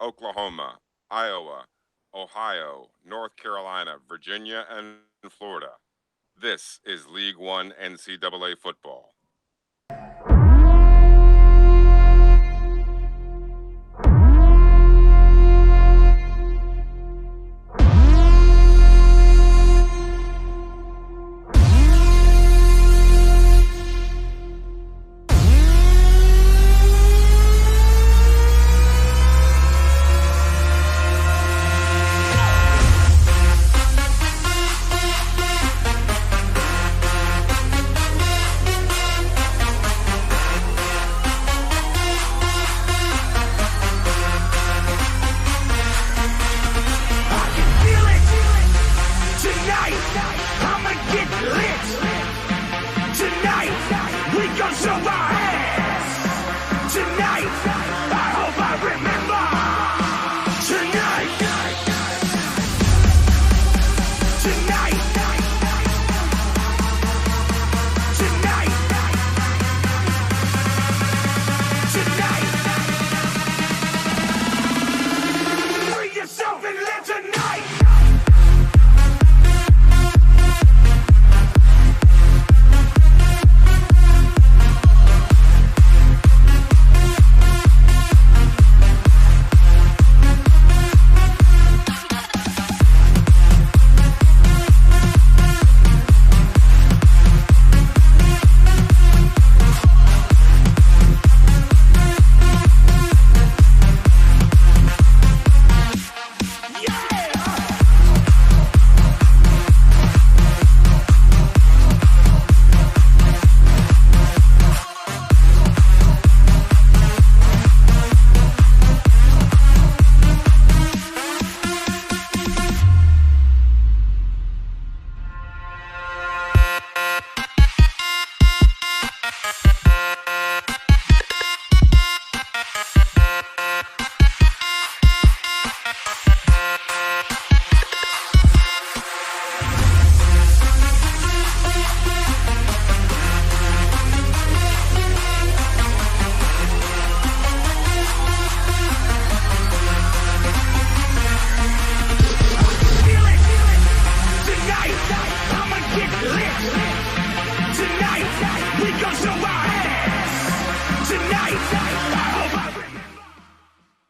Oklahoma, Iowa, Ohio, North Carolina, Virginia, and Florida. This is League One NCAA football.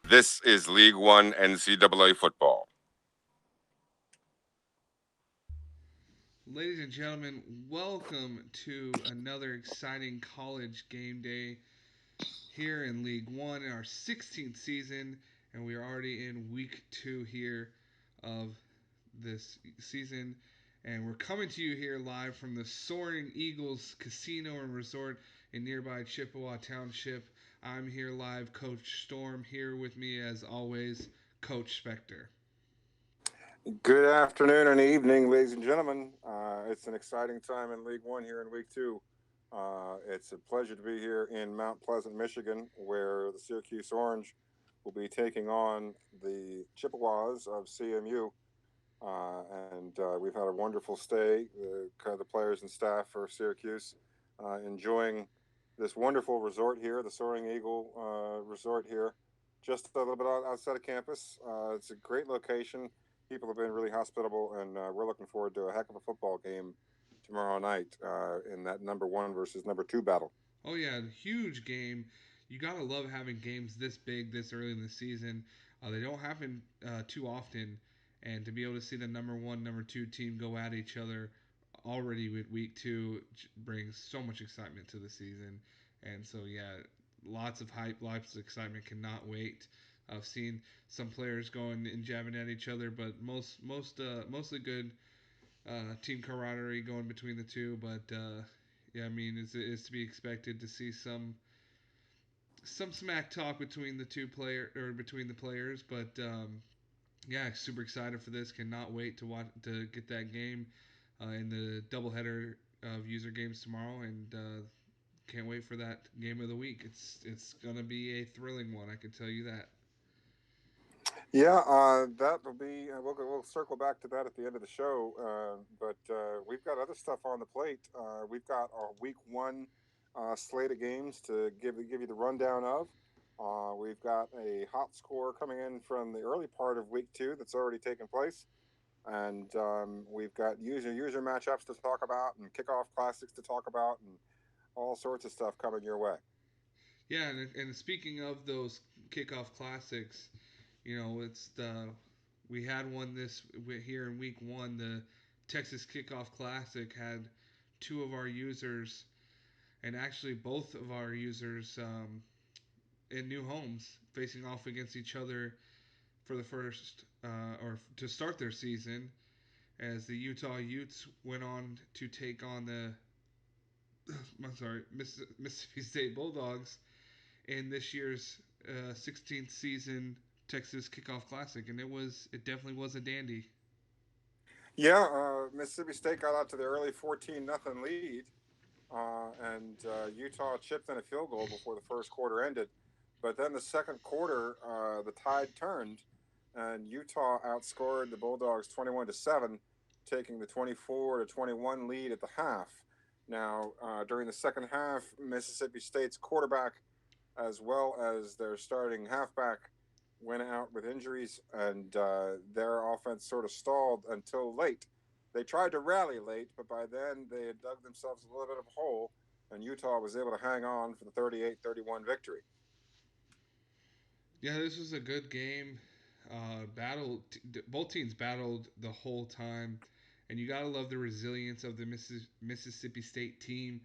This is League One NCAA football. Ladies and gentlemen, welcome to another exciting college game day here in League One in our 16th season, and we are already in week 2 here of this season. And we're coming to you here live from the Soaring Eagles Casino and Resort in nearby Chippewa Township. I'm here live, Coach Storm, here with me as always, Coach Spector. Good afternoon and evening, ladies and gentlemen. It's an exciting time in League One here in Week 2. It's a pleasure to be here in Mount Pleasant, Michigan, where the Syracuse Orange will be taking on the Chippewas of CMU. We've had a wonderful stay. The players and staff for Syracuse enjoying this wonderful resort here, the Soaring Eagle Resort here, just a little bit outside of campus. It's a great location. People have been really hospitable, and we're looking forward to a heck of a football game tomorrow night in that number 1 versus number 2 battle. Oh yeah, huge game. You gotta love having games this big this early in the season. They don't happen too often, and to be able to see the number 1, number 2 team go at each other already with week 2 brings so much excitement to the season. And so yeah, lots of hype, lots of excitement. Cannot wait. I've seen some players going and jabbing at each other, but mostly good team camaraderie going between the two. But yeah, I mean, it's to be expected to see some smack talk between between the players. But yeah, super excited for this. Cannot wait to watch to get that game in the doubleheader of user games tomorrow, and can't wait for that game of the week. It's gonna be a thrilling one, I can tell you that. Yeah, that will be. We'll circle back to that at the end of the show. But we've got other stuff on the plate. We've got our Week 1 slate of games to give you the rundown of. We've got a hot score coming in from the early part of week 2 that's already taken place. And we've got user matchups to talk about and kickoff classics to talk about and all sorts of stuff coming your way. Yeah, and speaking of those kickoff classics, it's we had one here in week 1. The Texas Kickoff Classic had two of our users, and actually both of our users in new homes facing off against each other for the first or to start their season, as the Utah Utes went on to take on the Mississippi State Bulldogs in this year's 16th season Texas Kickoff Classic, and it definitely was a dandy. Yeah, Mississippi State got out to the early 14-0 lead, and Utah chipped in a field goal before the first quarter ended. But then the second quarter, the tide turned, and Utah outscored the Bulldogs 21-7, taking the 24-21 lead at the half. Now, during the second half, Mississippi State's quarterback, as well as their starting halfback, went out with injuries, and their offense sort of stalled until late. They tried to rally late, but by then they had dug themselves a little bit of a hole, and Utah was able to hang on for the 38-31 victory. Yeah, this was a good game. Both teams battled the whole time, and you gotta love the resilience of the Mississippi State team.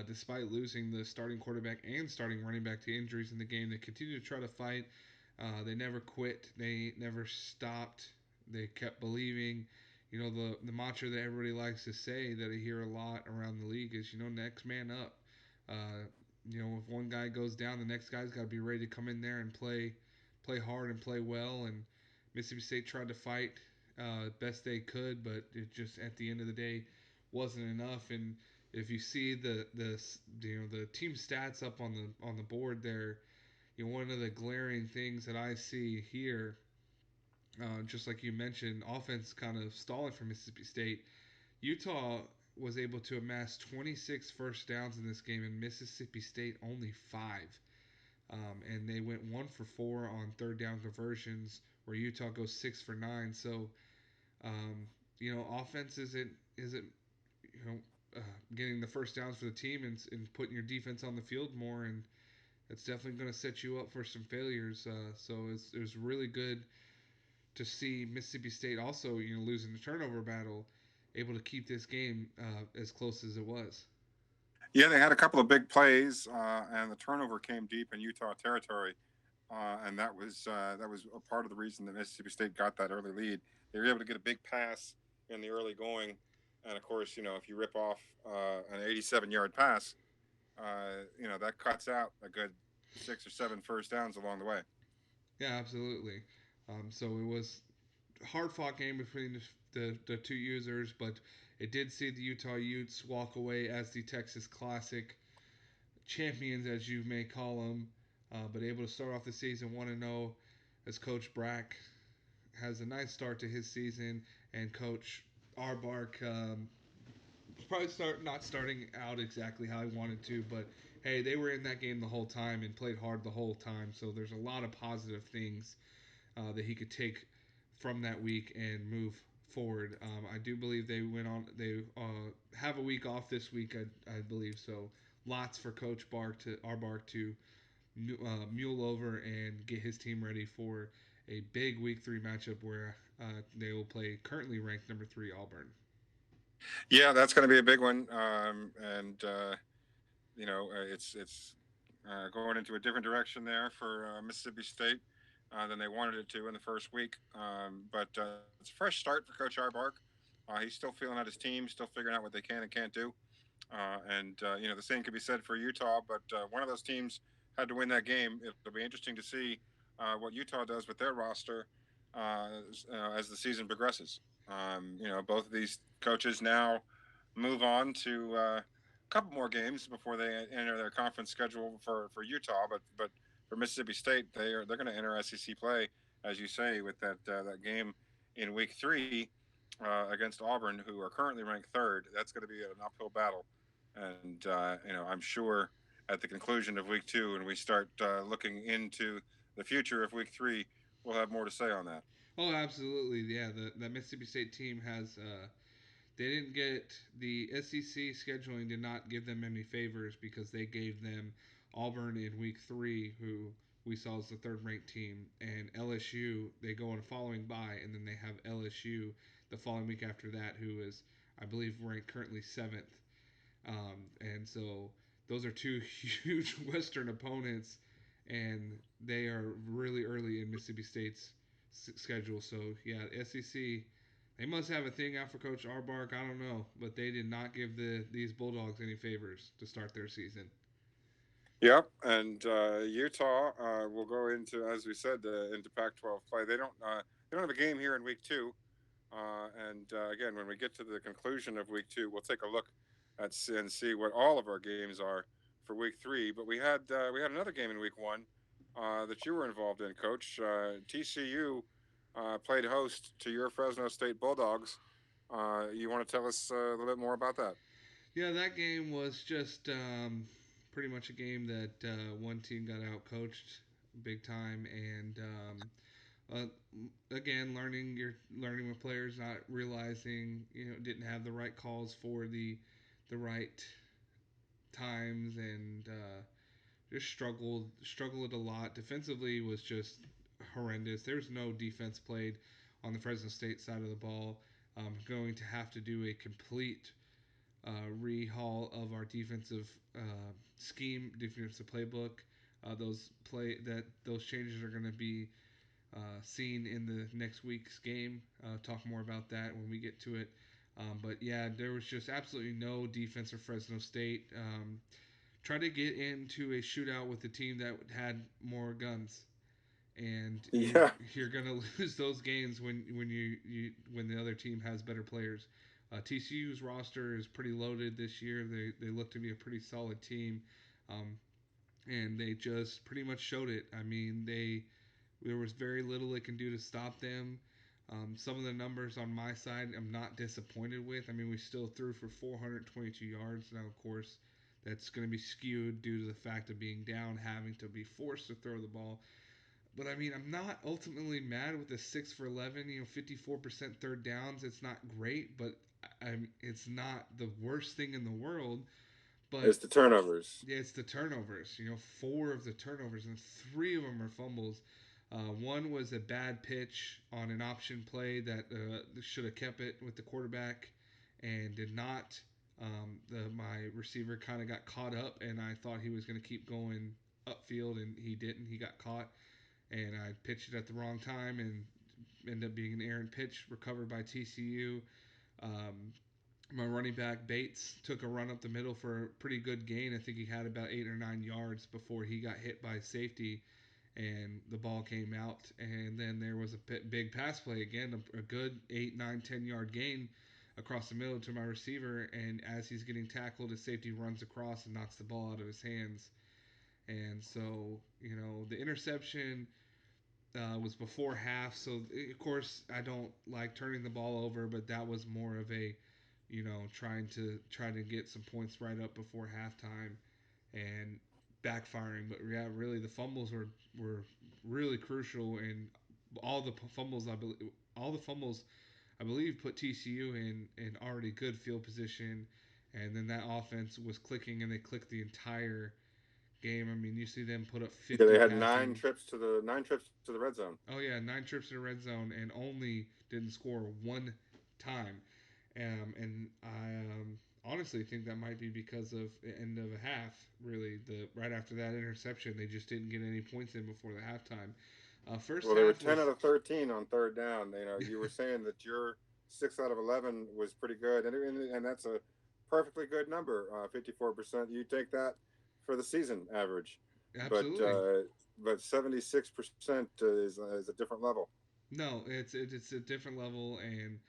Despite losing the starting quarterback and starting running back to injuries in the game, they continued to try to fight. They never quit. They never stopped. They kept believing. The mantra that everybody likes to say that I hear a lot around the league is, next man up. Uh, if one guy goes down, the next guy's got to be ready to come in there and play hard and play well. And Mississippi State tried to fight best they could, but it just at the end of the day wasn't enough. And if you see the team stats up on the board there, one of the glaring things that I see here, just like you mentioned, offense kind of stalling for Mississippi State. Utah was able to amass 26 first downs in this game, and Mississippi State only 5. And they went 1 for 4 on third down conversions, where Utah goes 6 for 9. So, offense isn't you know getting the first downs for the team and putting your defense on the field more, and it's definitely going to set you up for some failures. So it was really good to see Mississippi State also, losing the turnover battle, able to keep this game as close as it was. Yeah, they had a couple of big plays, and the turnover came deep in Utah territory, and that was a part of the reason that Mississippi State got that early lead. They were able to get a big pass in the early going, and of course, if you rip off an 87-yard pass, that cuts out a good 6 or 7 first downs along the way. Yeah, absolutely. So it was a hard fought game between the two users, but it did see the Utah Utes walk away as the Texas Classic champions, as you may call them, but able to start off the season 1-0 as Coach Brack has a nice start to his season, and Coach Arbark probably not starting out exactly how I wanted to, but hey, they were in that game the whole time and played hard the whole time. So there's a lot of positive things that he could take from that week and move forward. I do believe they went on. They have a week off this week, I believe. So lots for Coach Bark to mule over and get his team ready for a big Week 3 matchup where they will play currently ranked number 3 Auburn. Yeah, that's going to be a big one, and it's going into a different direction there for Mississippi State than they wanted it to in the first week. But it's a fresh start for Coach Arbark. He's still feeling out his team, still figuring out what they can and can't do. And the same could be said for Utah, but one of those teams had to win that game. It'll be interesting to see what Utah does with their roster as the season progresses. Both of these coaches now move on to a couple more games before they enter their conference schedule for Utah. But for Mississippi State, they're going to enter SEC play, as you say, with that game in week 3 against Auburn, who are currently ranked third. That's going to be an uphill battle, and I'm sure at the conclusion of week 2 and we start looking into the future of week 3, we'll have more to say on that. Oh, absolutely. Yeah, the Mississippi State team has they didn't get the SEC scheduling did not give them any favors because they gave them Auburn in week 3, who we saw as the third ranked team, and LSU. They go on a following bye, and then they have LSU the following week after that, who is I believe ranked currently seventh. And so those are two huge Western opponents, and they are really early in Mississippi State's schedule. So yeah, SEC, they must have a thing out for Coach Arbark. I don't know, but they did not give these Bulldogs any favors to start their season. Yep, and Utah will go into, as we said, into Pac-12 play. They don't have a game here in week 2, and again, when we get to the conclusion of week 2, we'll take a look and see what all of our games are for week 3. But we had another game in week 1 that you were involved in, Coach. TCU played host to your Fresno State Bulldogs. You want to tell us a little bit more about that? Yeah, that game was just pretty much a game that one team got out coached big time, and again, learning with players not realizing didn't have the right calls for the right times, and just struggled a lot. Defensively was just horrendous. There's no defense played on the Fresno State side of the ball. Going to have to do a complete rehaul of our defensive playbook. Those changes are going to be seen in the next week's game. Talk more about that when we get to it. But yeah, there was just absolutely no defense for Fresno State. Try to get into a shootout with a team that had more guns, and Yeah. you're gonna lose those games when the other team has better players. TCU's roster is pretty loaded this year. They look to be a pretty solid team, um, and they just pretty much showed it. I mean, there was very little they can do to stop them. Some of the numbers on my side, I'm not disappointed with. I mean, we still threw for 422 yards. Now, of course, that's going to be skewed due to the fact of being down, having to be forced to throw the ball. But I mean, I'm not ultimately mad with the 6 for 11. 54% third downs. It's not great, but it's not the worst thing in the world. But It's the turnovers. yeah, it's the turnovers. 4 of the turnovers, and 3 of them are fumbles. One was a bad pitch on an option play that should have kept it with the quarterback and did not. My receiver kind of got caught up, and I thought he was going to keep going upfield, and he didn't. He got caught, and I pitched it at the wrong time, and ended up being an errant pitch recovered by TCU. Um, my running back Bates took a run up the middle for a pretty good gain. I think he had about 8 or 9 yards before he got hit by safety, and the ball came out. And then there was a big pass play again, a good 8, 9, 10 yard gain across the middle to my receiver. And as he's getting tackled, his safety runs across and knocks the ball out of his hands. And so, the interception was before half. So, of course, I don't like turning the ball over, but that was more of a trying to get some points right up before halftime and backfiring. But yeah, really the fumbles were really crucial, and all the fumbles I believe put TCU in already good field position, and then that offense was clicking, and they clicked the entire game. I mean, you see them put up Yeah, 50 they had nine passing. trips to the 9 trips to the red zone. Oh yeah, 9 trips to the red zone and only didn't score one time. And I honestly think that might be because of the end of a half. Really, the right after that interception, they just didn't get any points in before the halftime. First Well, they were half 10 was out of 13 on third down. You were saying that your 6 out of 11 was pretty good, and that's a perfectly good number, 54%. You take that for the season average, but absolutely. 76% is a different level. No, it's a different level, and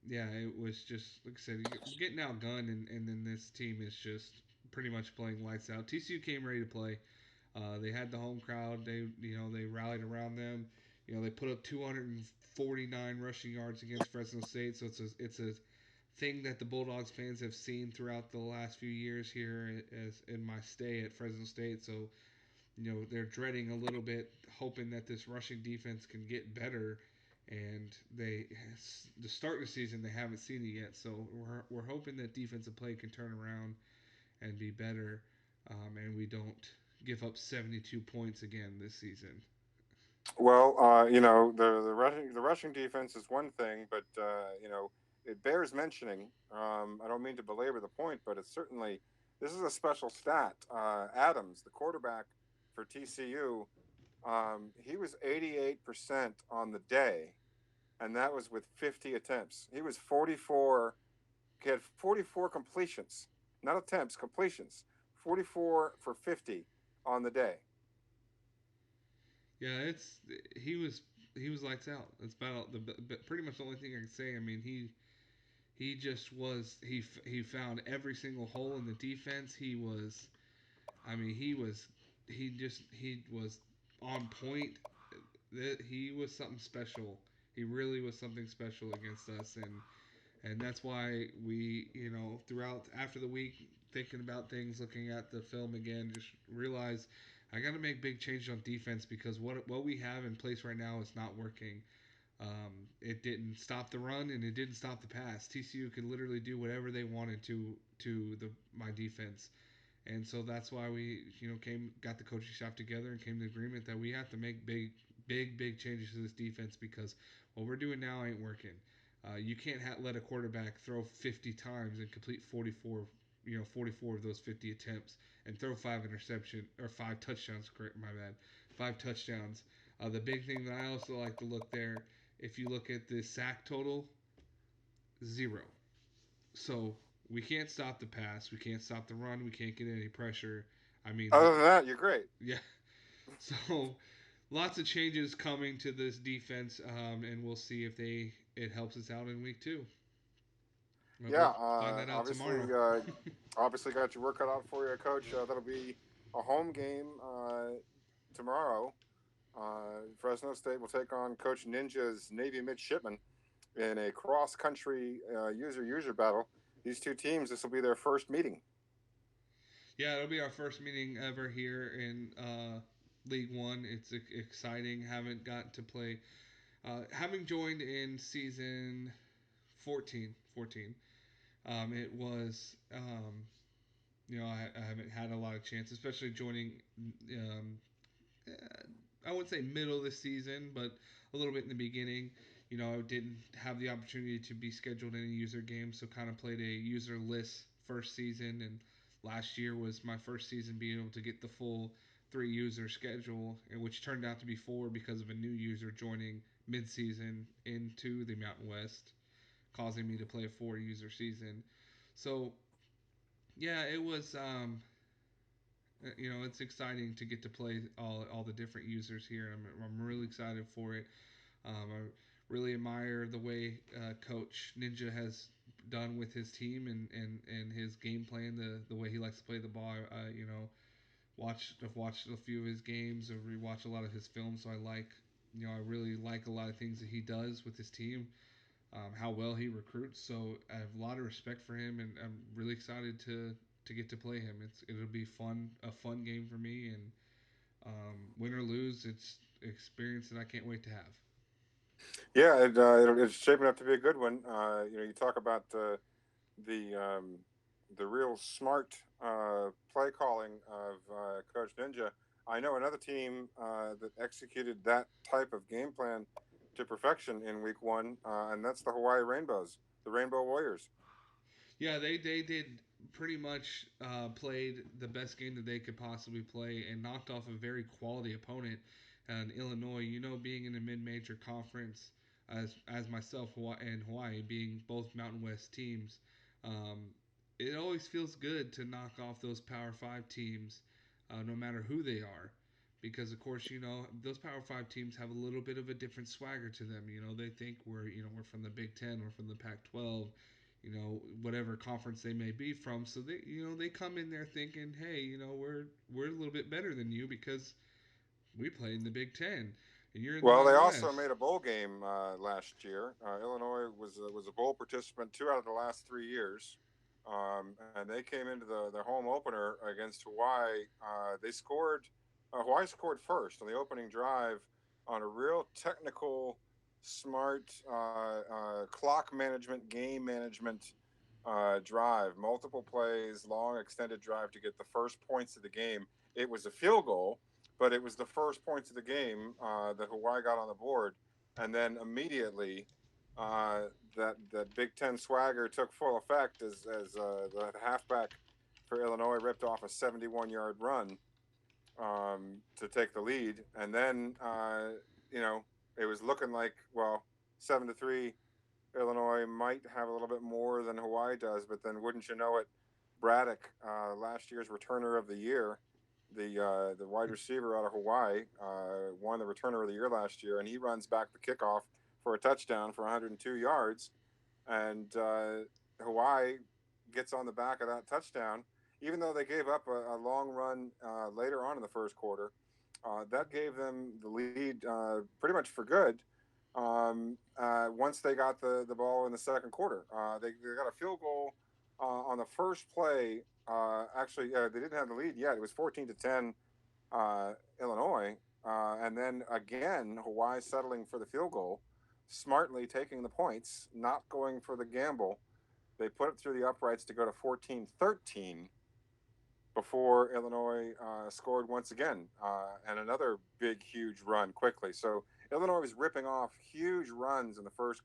yeah, it was just like I said, we're getting outgunned, and then this team is just pretty much playing lights out. TCU came ready to play. They had the home crowd. They rallied around them. They put up 249 rushing yards against Fresno State, so it's a thing that the Bulldogs fans have seen throughout the last few years here as in my stay at Fresno State. So they're dreading a little bit, hoping that this rushing defense can get better. And the start of the season, they haven't seen it yet. So we're hoping that defensive play can turn around and be better, and we don't give up 72 points again this season. Well, the rushing defense is one thing, but it bears mentioning. I don't mean to belabor the point, but it's certainly this is a special stat. Adams, the quarterback for TCU, he was 88% on the day, and that was with 50 attempts. He was 44. He had 44 completions, not attempts, completions. 44 for 50 on the day. Yeah, it's he was lights out. That's about pretty much the only thing I can say. I mean, he just was he found every single hole in the defense. He was I mean he was on point. He was something special. He really was something special against us, and that's why we throughout after the week thinking about things, looking at the film again, just realize I got to make big changes on defense because what we have in place right now is not working. It didn't stop the run and it didn't stop the pass. TCU could literally do whatever they wanted to the my defense, and so that's why we got the coaching staff together and came to agreement that we have to make big changes to this defense because what we're doing now ain't working. You can't let a quarterback throw 50 times and complete 44 of those 50 attempts and throw five touchdowns. Correct, my bad, five touchdowns. The big thing that I also like to look there, if you look at the sack total, zero. So we can't stop the pass, we can't stop the run, we can't get any pressure. I mean, Other than that, you're great. yeah. So lots of changes coming to this defense, and we'll see if it helps us out in week two. Yeah, We'll find that out tomorrow. obviously got your work cut out for you, Coach. That'll be a home game tomorrow. Fresno State will take on Coach Ninja's Navy midshipmen in a cross country user battle. These two teams, this will be their first meeting. Yeah, it'll be our first meeting ever here in League 1. It's exciting. Haven't gotten to play. Having joined in season 14, it was I haven't had a lot of chance, especially joining. Um, I wouldn't say middle of the season, but a little bit in the beginning. I didn't have the opportunity to be scheduled in a user game, so kind of played a user-less first season. And last year was my first season being able to get the full three-user schedule, which turned out to be four because of a new user joining mid-season into the Mountain West, causing me to play a four-user season. So yeah, it was. It's exciting to get to play all the different users here. I'm really excited for it. I really admire the way Coach Ninja has done with his team and his game plan, the way he likes to play the ball. I've watched a few of his games, I've rewatched a lot of his films, so I really like a lot of things that he does with his team, how well he recruits. So I have a lot of respect for him, and I'm really excited to get to play him. It'll be a fun game for me, and win or lose, it's an experience that I can't wait to have. Yeah, it's shaping up to be a good one. You talk about the the real smart play calling of Coach Ninja. I know another team that executed that type of game plan to perfection in Week 1, and that's the Hawaii Rainbows, the Rainbow Warriors. Yeah, they did pretty much played the best game that they could possibly play and knocked off a very quality opponent in Illinois. Being in a mid-major conference as myself and Hawaii being both Mountain West teams, um, it always feels good to knock off those Power Five teams, no matter who they are. Because of course, those Power Five teams have a little bit of a different swagger to them. They think we're from the Big Ten, we're from the Pac-12, whatever conference they may be from. So they come in there thinking, hey, we're a little bit better than you because we play in the Big Ten. and you're in the Well, they Mountain also West. made a bowl game last year. Illinois was a bowl participant 2 out of the last 3 years, and they came into the home opener against Hawaii. They scored. Hawaii scored first on the opening drive on a real technical, smart clock management, game management drive. Multiple plays, long extended drive to get the first points of the game. It was a field goal, but it was the first points of the game that Hawaii got on the board, and then immediately that Big Ten swagger took full effect as the halfback for Illinois ripped off a 71-yard run to take the lead, and then you know it was looking like, well, 7-3. Illinois might have a little bit more than Hawaii does, but then wouldn't you know it, Braddock, last year's returner of the year, the wide receiver out of Hawaii, won the returner of the year last year, and he runs back the kickoff for a touchdown for 102 yards, and Hawaii gets on the back of that touchdown, even though they gave up a long run later on in the first quarter. That gave them the lead pretty much for good once they got the ball in the second quarter. They got a field goal on the first play. Actually, they didn't have the lead yet. It was 14-10 Illinois. And then again, Hawaii settling for the field goal, smartly taking the points, not going for the gamble. They put it through the uprights to go to 14-13 before Illinois scored once again, and another big, huge run quickly. So Illinois was ripping off huge runs in the first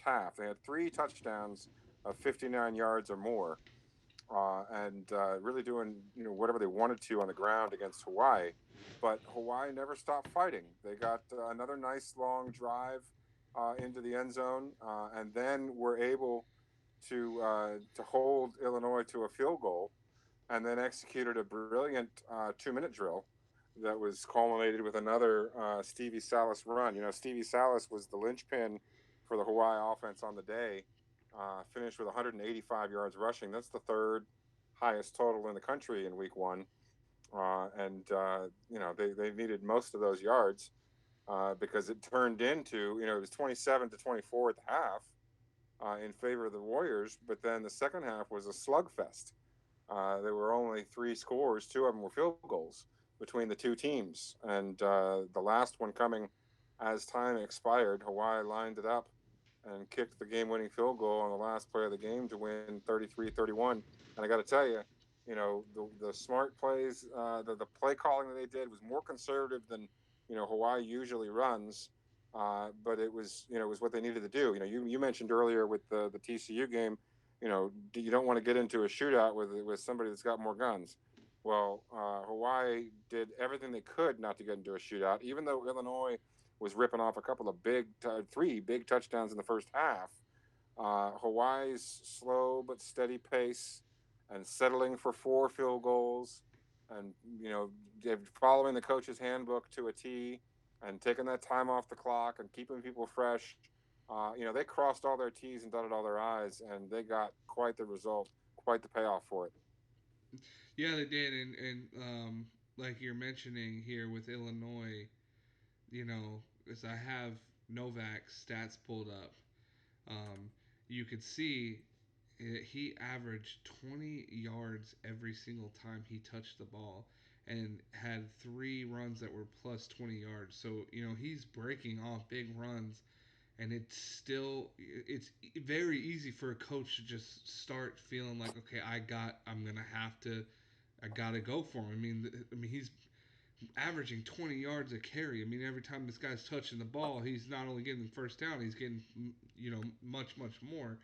half. They had 3 touchdowns of 59 yards or more, and really doing whatever they wanted to on the ground against Hawaii. But Hawaii never stopped fighting. They got another nice long drive into the end zone, and then were able to hold Illinois to a field goal, and then executed a brilliant 2-minute drill that was culminated with another Stevie Salas run. Stevie Salas was the linchpin for the Hawaii offense on the day. Finished with 185 yards rushing. That's the third highest total in the country in week one. And they needed most of those yards because it turned into, it was 27-24 at the half in favor of the Warriors. But then the second half was a slugfest. There were only 3 scores. 2 of them were field goals between the two teams. And the last one coming as time expired, Hawaii lined it up and kicked the game-winning field goal on the last play of the game to win 33-31. And I got to tell you, the smart plays, the play calling that they did was more conservative than Hawaii usually runs. But it was what they needed to do. You mentioned earlier with the TCU game, you don't want to get into a shootout with somebody that's got more guns. Well, Hawaii did everything they could not to get into a shootout, even though Illinois was ripping off a couple of 3 big touchdowns in the first half. Hawaii's slow but steady pace and settling for 4 field goals, and following the coach's handbook to a T, and taking that time off the clock and keeping people fresh. They crossed all their T's and dotted all their I's, and they got quite the result, quite the payoff for it. Yeah, they did, and like you're mentioning here with Illinois, as I have Novak's stats pulled up, um, you could see he averaged 20 yards every single time he touched the ball, and had 3 runs that were plus 20 yards. So he's breaking off big runs, and it's very easy for a coach to just start feeling like, okay, I'm gonna have to, I gotta go for him. I mean he's averaging 20 yards a carry. I mean, every time this guy's touching the ball, he's not only getting the first down, he's getting much more.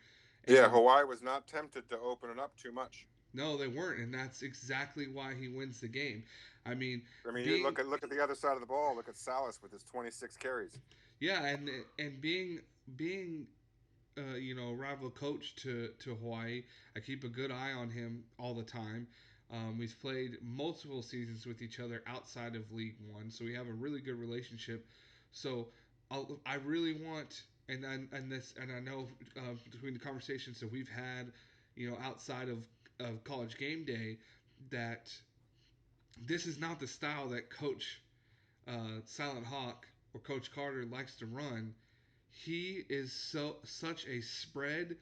Yeah, And Hawaii was not tempted to open it up too much. no, they weren't, and that's exactly why he wins the game. I mean, I mean, you being look at the other side of the ball. Look at Salas with his 26 carries. yeah, and being rival coach to Hawaii, I keep a good eye on him all the time. We've played multiple seasons with each other outside of League 1, so we have a really good relationship. So I really want, and I know between the conversations that we've had, outside of college game day, that this is not the style that Coach Silent Hawk or Coach Carter likes to run, he is such a spread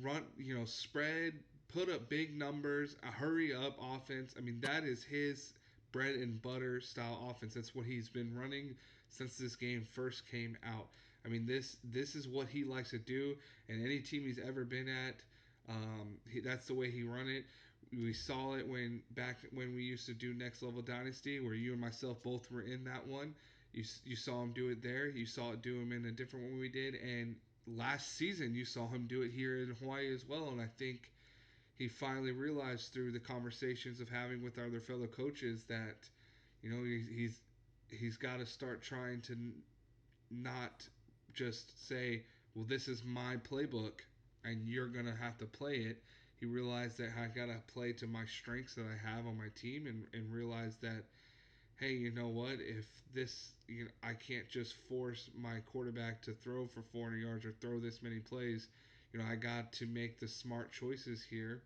run, spread, put up big numbers, a hurry up offense. I mean, that is his bread and butter style offense. That's what he's been running since this game first came out. I mean, this is what he likes to do, and any team he's ever been at, that's the way he run it. We saw it when we used to do Next Level Dynasty, where you and myself both were in that one. You saw him do it there. You saw it do him in a different one we did, and last season you saw him do it here in Hawaii as well. And I think he finally realized through the conversations of having with our other fellow coaches that he's got to start trying to not just say, well, this is my playbook and you're going to have to play it. He realized that I got to play to my strengths that I have on my team, and realize that, hey, you know what? If this, I can't just force my quarterback to throw for 400 yards or throw this many plays. I got to make the smart choices here,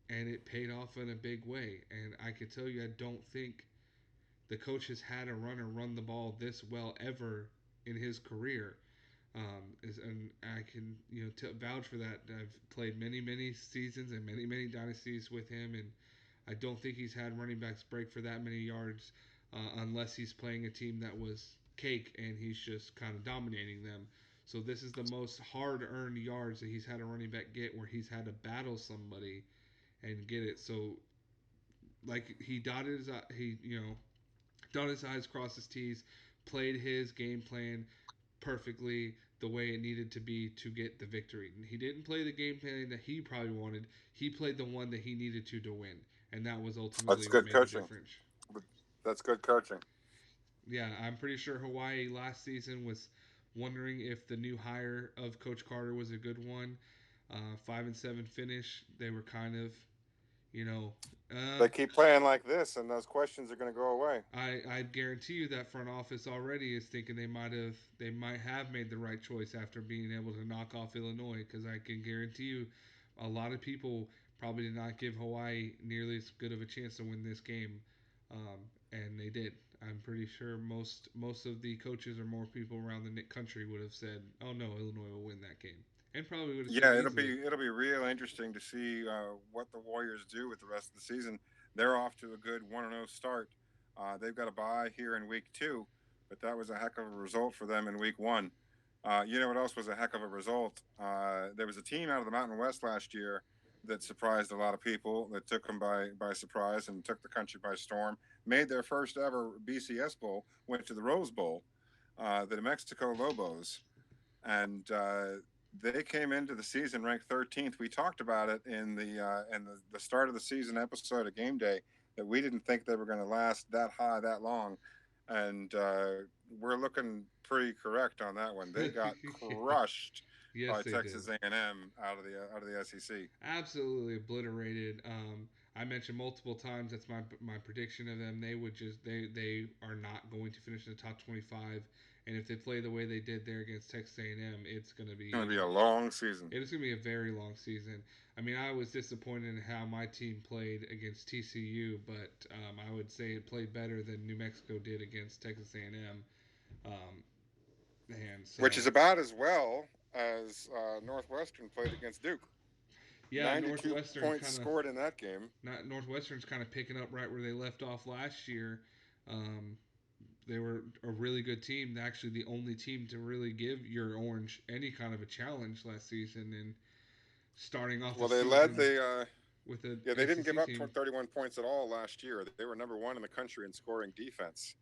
and it paid off in a big way. And I can tell you, I don't think the coach has had a runner run the ball this well ever in his career. And I can vouch for that. I've played many seasons and many dynasties with him, and I don't think he's had running backs break for that many yards, unless he's playing a team that was cake and he's just kind of dominating them. So this is the most hard-earned yards that he's had a running back get, where he's had to battle somebody and get it. So like he dotted his he dotted his I's, crossed his T's, played his game plan perfectly the way it needed to be to get the victory. And he didn't play the game plan that he probably wanted. He played the one that he needed to win, and that was That's ultimately what good made the coaching. difference. That's good coaching. Yeah, I'm pretty sure Hawaii last season was wondering if the new hire of Coach Carter was a good one. 5-7 finish. They were kind of, you know, uh, They keep playing like this, and those questions are going to go away. I guarantee you that front office already is thinking they might have made the right choice after being able to knock off Illinois, because I can guarantee you a lot of people probably did not give Hawaii nearly as good of a chance to win this game, and they did. I'm pretty sure most of the coaches or more people around the country would have said, "Oh no, Illinois will win that game," and probably would have said Yeah, easily. it'll be real interesting to see what the Warriors do with the rest of the season. They're off to a good 1-0 start. They've got a bye here in week 2, but that was a heck of a result for them in week 1. You know what else was a heck of a result? There was a team out of the Mountain West last year that surprised a lot of people, that took them by surprise and took the country by storm. Made their first ever BCS Bowl, went to the Rose Bowl, the New Mexico Lobos, and they came into the season ranked 13th. We talked about it in the start of the season episode of Game Day, that we didn't think they were going to last that high that long, and we're looking pretty correct on that one. They got Yeah. crushed Yes, by they did. Texas A&M out of the SEC. Absolutely obliterated. I mentioned multiple times that's my prediction of them. They would just they are not going to finish in the top 25, and if they play the way they did there against Texas A&M, it's going to It's be going to be a long season. it is going to be a very long season. I mean, I was disappointed in how my team played against TCU, but I would say it played better than New Mexico did against Texas A&M. And Which is so, about as well as Northwestern played against Duke. yeah, 92 Northwestern points kind of scored in that game. not Northwestern's kind of picking up right where they left off last year. Um, they were a really good team. Actually, the only team to really give your Orange any kind of a challenge last season, and starting off the Well, they led season the with an yeah, they didn't give SEC up team. 31 points at all last year. They were number 1 in the country in scoring defense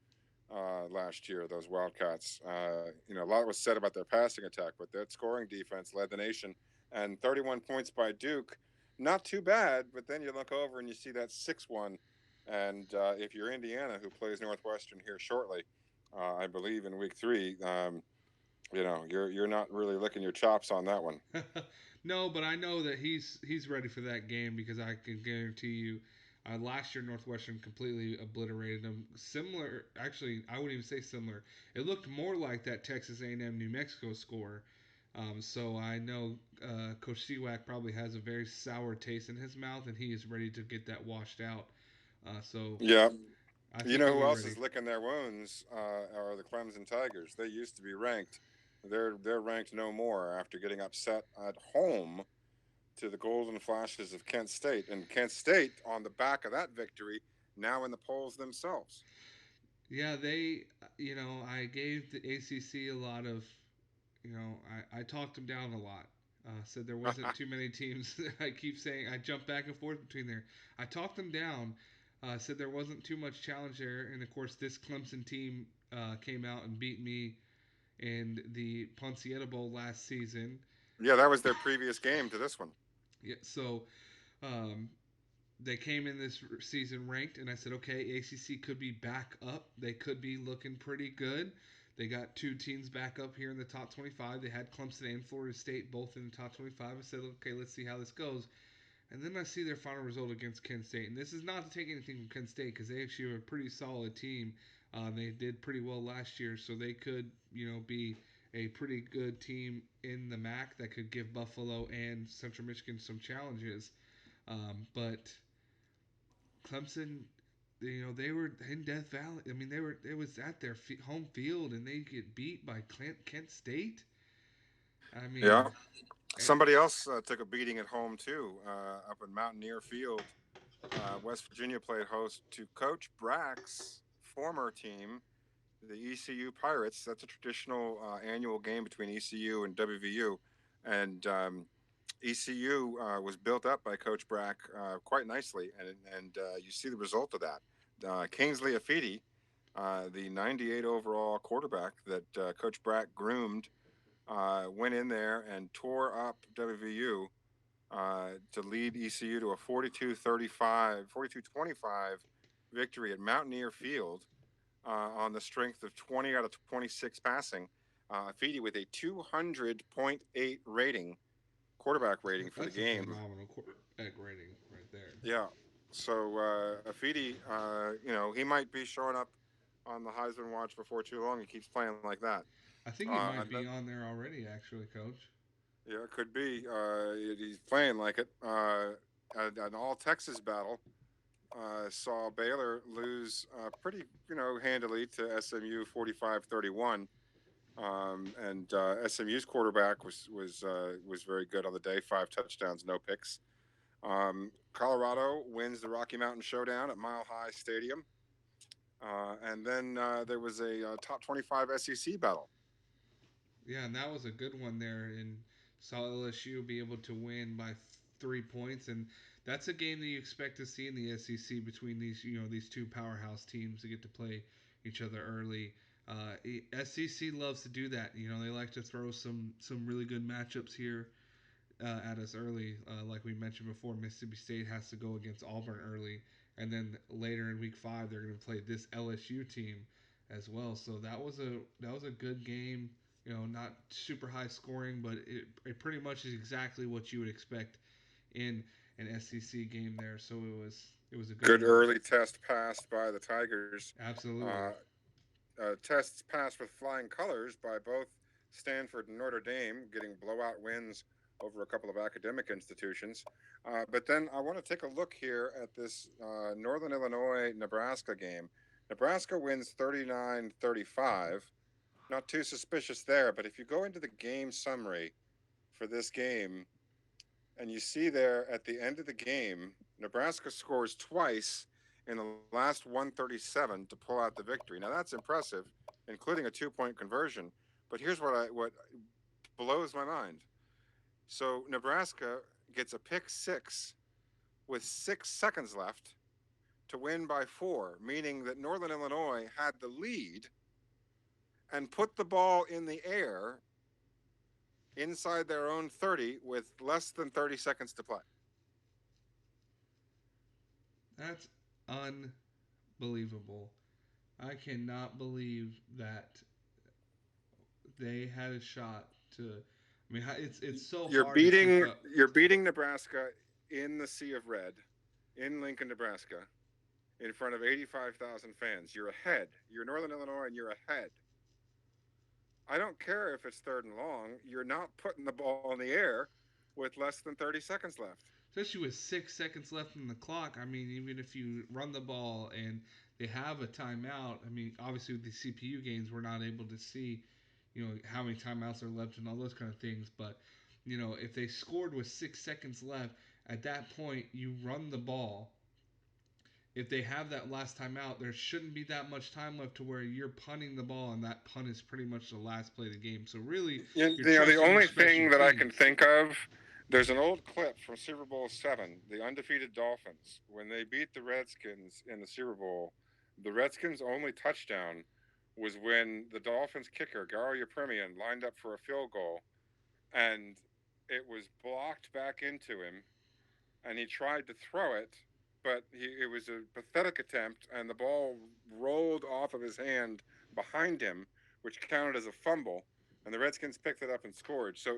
last year. Those Wildcats. A lot was said about their passing attack, but their scoring defense led the nation. And 31 points by Duke, not too bad. But then you look over and you see that 6-1. And if you're Indiana, who plays Northwestern here shortly, I believe in week 3, you're not really licking your chops on that one. No, but I know that he's ready for that game, because I can guarantee you, last year Northwestern completely obliterated them. Similar, actually, I wouldn't even say similar. It looked more like that Texas A&M New Mexico score. So I know Coach Seawack probably has a very sour taste in his mouth, and he is ready to get that washed out. So Yeah, I You think know they'll who be else is ready. licking their wounds? Are the Clemson Tigers? They used to be ranked. They're ranked no more after getting upset at home to the Golden Flashes of Kent State, and Kent State on the back of that victory now in the polls themselves. Yeah, I gave the ACC a lot of, I talked them down a lot. Said there wasn't too many teams. I keep saying I jump back and forth between there. I talked them down. Said there wasn't too much challenge there, and of course this Clemson team came out and beat me in the Pontiac Bowl last season. Yeah, that was their previous game to this one. Yeah, so um, they came in this season ranked, and I said, okay, ACC could be back up. They could be looking pretty good. They got two teams back up here in the top 25. They had Clemson and Florida State both in the top 25. I said, okay, let's see how this goes. And then I see their final result against Kent State. And this is not to take anything from Kent State because they actually are a pretty solid team. They did pretty well last year, so they could, be a pretty good team in the MAC that could give Buffalo and Central Michigan some challenges. But Clemson, they were in Death Valley. I mean, it was at their home field, and they get beat by Kent State. I Yeah. mean, eh, Somebody else took a beating at home too, up in Mountaineer Field. West Virginia played host to Coach Brack's former team, the ECU Pirates. That's a traditional annual game between ECU and WVU, and ECU was built up by Coach Brack quite nicely, and you see the result of that. Kingsley Afidi, the '98 overall quarterback that Coach Brack groomed, went in there and tore up WVU to lead ECU to a 42-25 victory at Mountaineer Field on the strength of 20 out of 26 passing. Afidi with a 200.8 rating, quarterback rating for the that's a game. phenomenal quarterback rating right there. Yeah. So Afidi, he might be showing up on the Heisman watch before too long. He keeps playing like that. I think he might And be on there already, actually, Coach. Yeah, it could be. He's playing like it. An all Texas battle saw Baylor lose pretty, handily to SMU 45-31. And SMU's quarterback was very good on the day. 5 touchdowns, no picks. Colorado wins the Rocky Mountain Showdown at Mile High Stadium. And then there was a top 25 SEC battle. Yeah, and that was a good one there, and saw LSU be able to win by 3 points, and that's a game that you expect to see in the SEC between these two powerhouse teams that get to play each other early. SEC loves to do that. They like to throw some really good matchups here at us early. Like we mentioned before, Mississippi State has to go against Auburn early, and then later in Week 5 they're going to play this LSU team as well. So that was a good game. Not super high scoring, but it pretty much is exactly what you would expect in an SEC game there. So it was a good Good one. early test passed by the Tigers. Uh, Absolutely. Tests passed with flying colors by both Stanford and Notre Dame, getting blowout wins over a couple of academic institutions. But then I want to take a look here at this Northern Illinois Nebraska game. Nebraska wins 39-35. Not too suspicious there, but if you go into the game summary for this game, and you see there at the end of the game, Nebraska scores twice in the last 137 to pull out the victory. Now that's impressive, including a 2-point conversion. But here's what blows my mind. So Nebraska gets a pick six with 6 seconds left to win by 4, meaning that Northern Illinois had the lead and put the ball in the air inside their own 30 with less than 30 seconds to play. That's unbelievable. I cannot believe that they had a shot to. I mean, it's so You're hard to keep beating up. you're beating Nebraska in the Sea of Red, in Lincoln, Nebraska, in front of 85,000 fans. You're ahead. You're Northern Illinois, and you're ahead. I don't care if it's third and long. You're not putting the ball in the air with less than 30 seconds left. Especially with 6 seconds left in the clock. I mean, even if you run the ball and they have a timeout. I mean, obviously with the CPU games, we're not able to see, how many timeouts are left and all those kind of things. But if they scored with 6 seconds left, at that point you run the ball. If they have that last timeout, there shouldn't be that much time left to where you're punting the ball, and that punt is pretty much the last play of the game. So really, you're The trusting your only special thing that I can teams. think of, there's an old clip from Super Bowl VII, the undefeated Dolphins, when they beat the Redskins in the Super Bowl. The Redskins' only touchdown was when the Dolphins kicker Garo Yepremian lined up for a field goal, and it was blocked back into him, and he tried to throw it, but it was a pathetic attempt, and the ball rolled off of his hand behind him, which counted as a fumble, and the Redskins picked it up and scored. So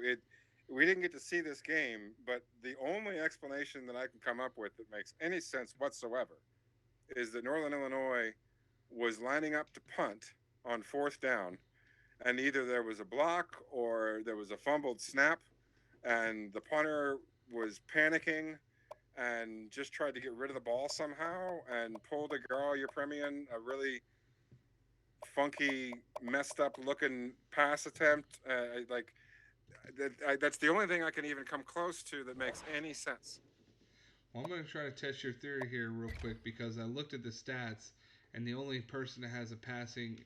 we didn't get to see this game, but the only explanation that I can come up with that makes any sense whatsoever is that Northern Illinois was lining up to punt on fourth down, and either there was a block or there was a fumbled snap, and the punter was panicking and just tried to get rid of the ball somehow and pulled a girl your premium a really funky, messed up looking pass attempt. That's the only thing I can even come close to that makes any sense. Well, I'm going to try to test your theory here real quick because I looked at the stats, and the only person that has a passing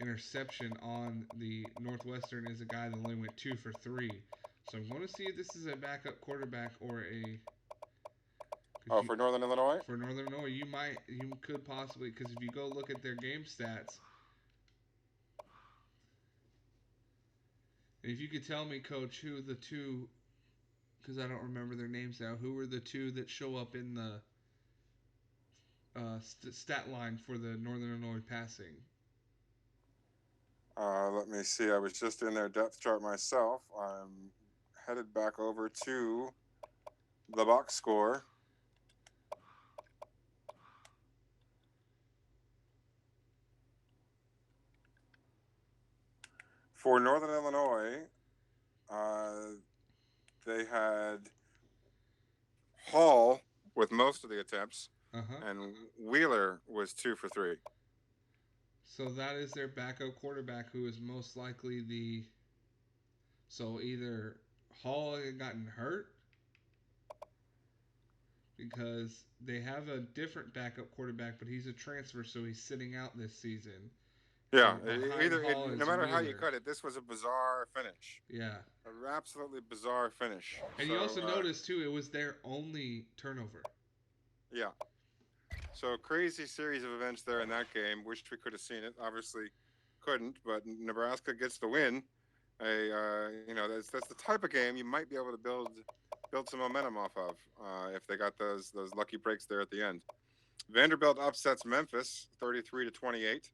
interception on the Northwestern is a guy that only went 2 for 3. So I'm going to see if this is a backup quarterback or a. Cause Oh, you, for Northern Illinois? for Northern Illinois, you could possibly, because if you go look at their game stats, and if you could tell me, Coach, who the two, because I don't remember their names now, who were the two that show up in the stat line for the Northern Illinois passing? Let me see. I was just in their depth chart myself. I'm headed back over to the box score. For Northern Illinois, uh, they had Hall with most of the attempts, Uh-huh. and Wheeler was 2 for 3. So that is their backup quarterback, who is most likely the. So either Hall had gotten hurt because they have a different backup quarterback, but he's a transfer, so he's sitting out this season. Yeah, And behind Hall no is matter how you Wheeler. cut it, this was a bizarre finish. Yeah. An absolutely bizarre finish. And you also noticed, too, it was their only turnover. Yeah. So crazy series of events there in that game. Wished we could have seen it. Obviously, couldn't. But Nebraska gets the win. That's the type of game you might be able to build some momentum off of if they got those lucky breaks there at the end. Vanderbilt upsets Memphis 33-28,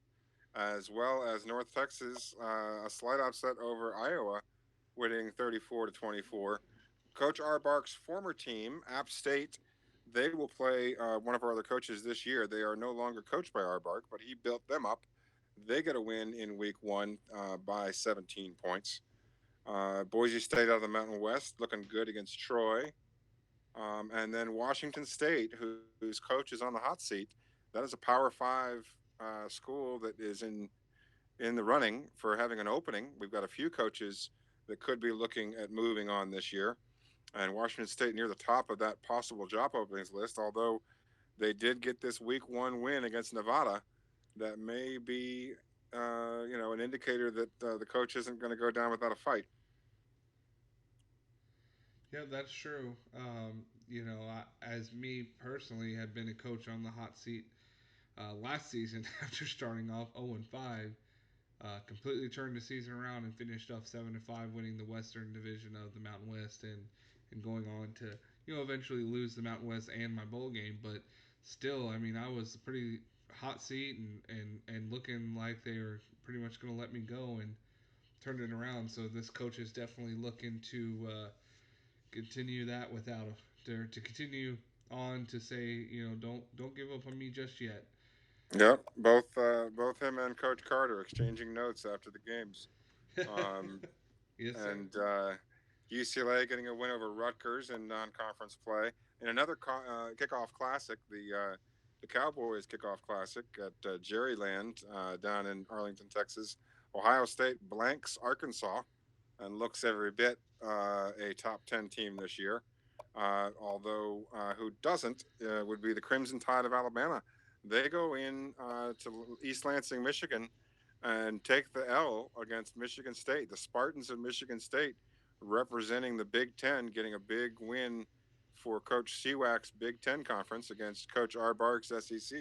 as well as North Texas a slight upset over Iowa, winning 34-24. Coach Arbark's former team, App State, they will play one of our other coaches this year. They are no longer coached by Arbark, but he built them up. They get a win in week one by 17 points. Boise State out of the Mountain West looking good against Troy. And then Washington State, whose coach is on the hot seat. That is a Power 5 school that is in the running for having an opening. We've got a few coaches that could be looking at moving on this year. And Washington State near the top of that possible job openings list, although they did get this week one win against Nevada. That may be, an indicator that the coach isn't going to go down without a fight. Yeah, that's true. As me personally, had been a coach on the hot seat last season after starting off 0-5. Completely turned the season around and finished off 7-5, winning the Western Division of the Mountain West, and going on to eventually lose the Mountain West and my bowl game. But still, I mean, I was a pretty hot seat and looking like they were pretty much going to let me go, and turned it around. So this coach is definitely looking to continue that without to continue on to say, don't give up on me just yet. Yeah, both him and Coach Carter exchanging notes after the games. Um, Yes, sir. and UCLA getting a win over Rutgers in non-conference play. In another kickoff classic, the the Cowboys Kickoff Classic at Jerryland down in Arlington, Texas. Ohio State blanks Arkansas and looks every bit a top 10 team this year. Although who doesn't would be the Crimson Tide of Alabama. They go in to East Lansing, Michigan, and take the L against Michigan State. The Spartans of Michigan State representing the Big Ten, getting a big win for Coach Seawack's Big Ten conference against Coach Arbark's SEC.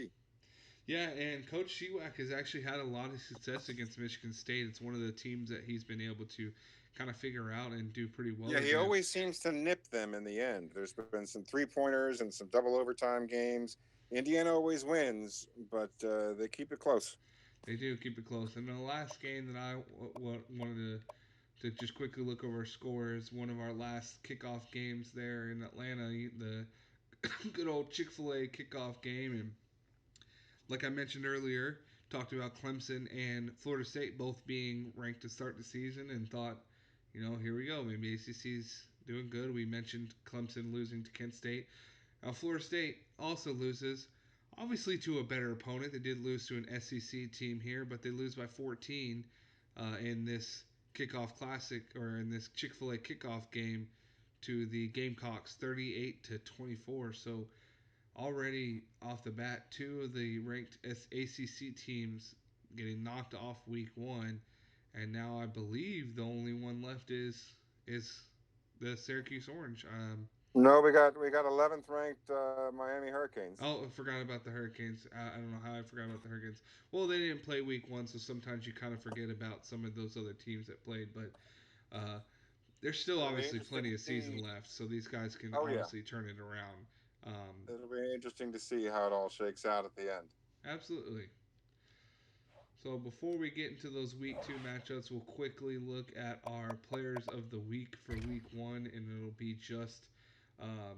Yeah, and Coach Shewack has actually had a lot of success against Michigan State. It's one of the teams that he's been able to kind of figure out and do pretty well Yeah, he against. always seems to nip them in the end. There's been some 3-pointers and some double overtime games. Indiana always wins, but they keep it close. They do keep it close. And the last game that I wanted to just quickly look over scores, one of our last kickoff games there in Atlanta, the good old Chick-fil-A kickoff game. And like I mentioned earlier, talked about Clemson and Florida State both being ranked to start the season, and thought, here we go. Maybe ACC's doing good. We mentioned Clemson losing to Kent State. Florida State also loses, obviously to a better opponent. They did lose to an SEC team here, but they lose by 14 in this kickoff classic, or in this Chick-fil-A kickoff game, to the Gamecocks 38 to 24. So already off the bat, two of the ranked ACC teams getting knocked off week one, and now I believe the only one left is the Syracuse Orange. No, we got 11th ranked Miami Hurricanes. Oh, I forgot about the Hurricanes. I don't know how I forgot about the Hurricanes. Well, they didn't play week one, so sometimes you kind of forget about some of those other teams that played. But uh, there's still It'll be obviously interesting plenty to of season see. left, so these guys can Oh yeah, obviously turn it around. it'll be interesting to see how it all shakes out at the end. Absolutely. So before we get into those week two matchups, we'll quickly look at our players of the week for week one, and it'll be um,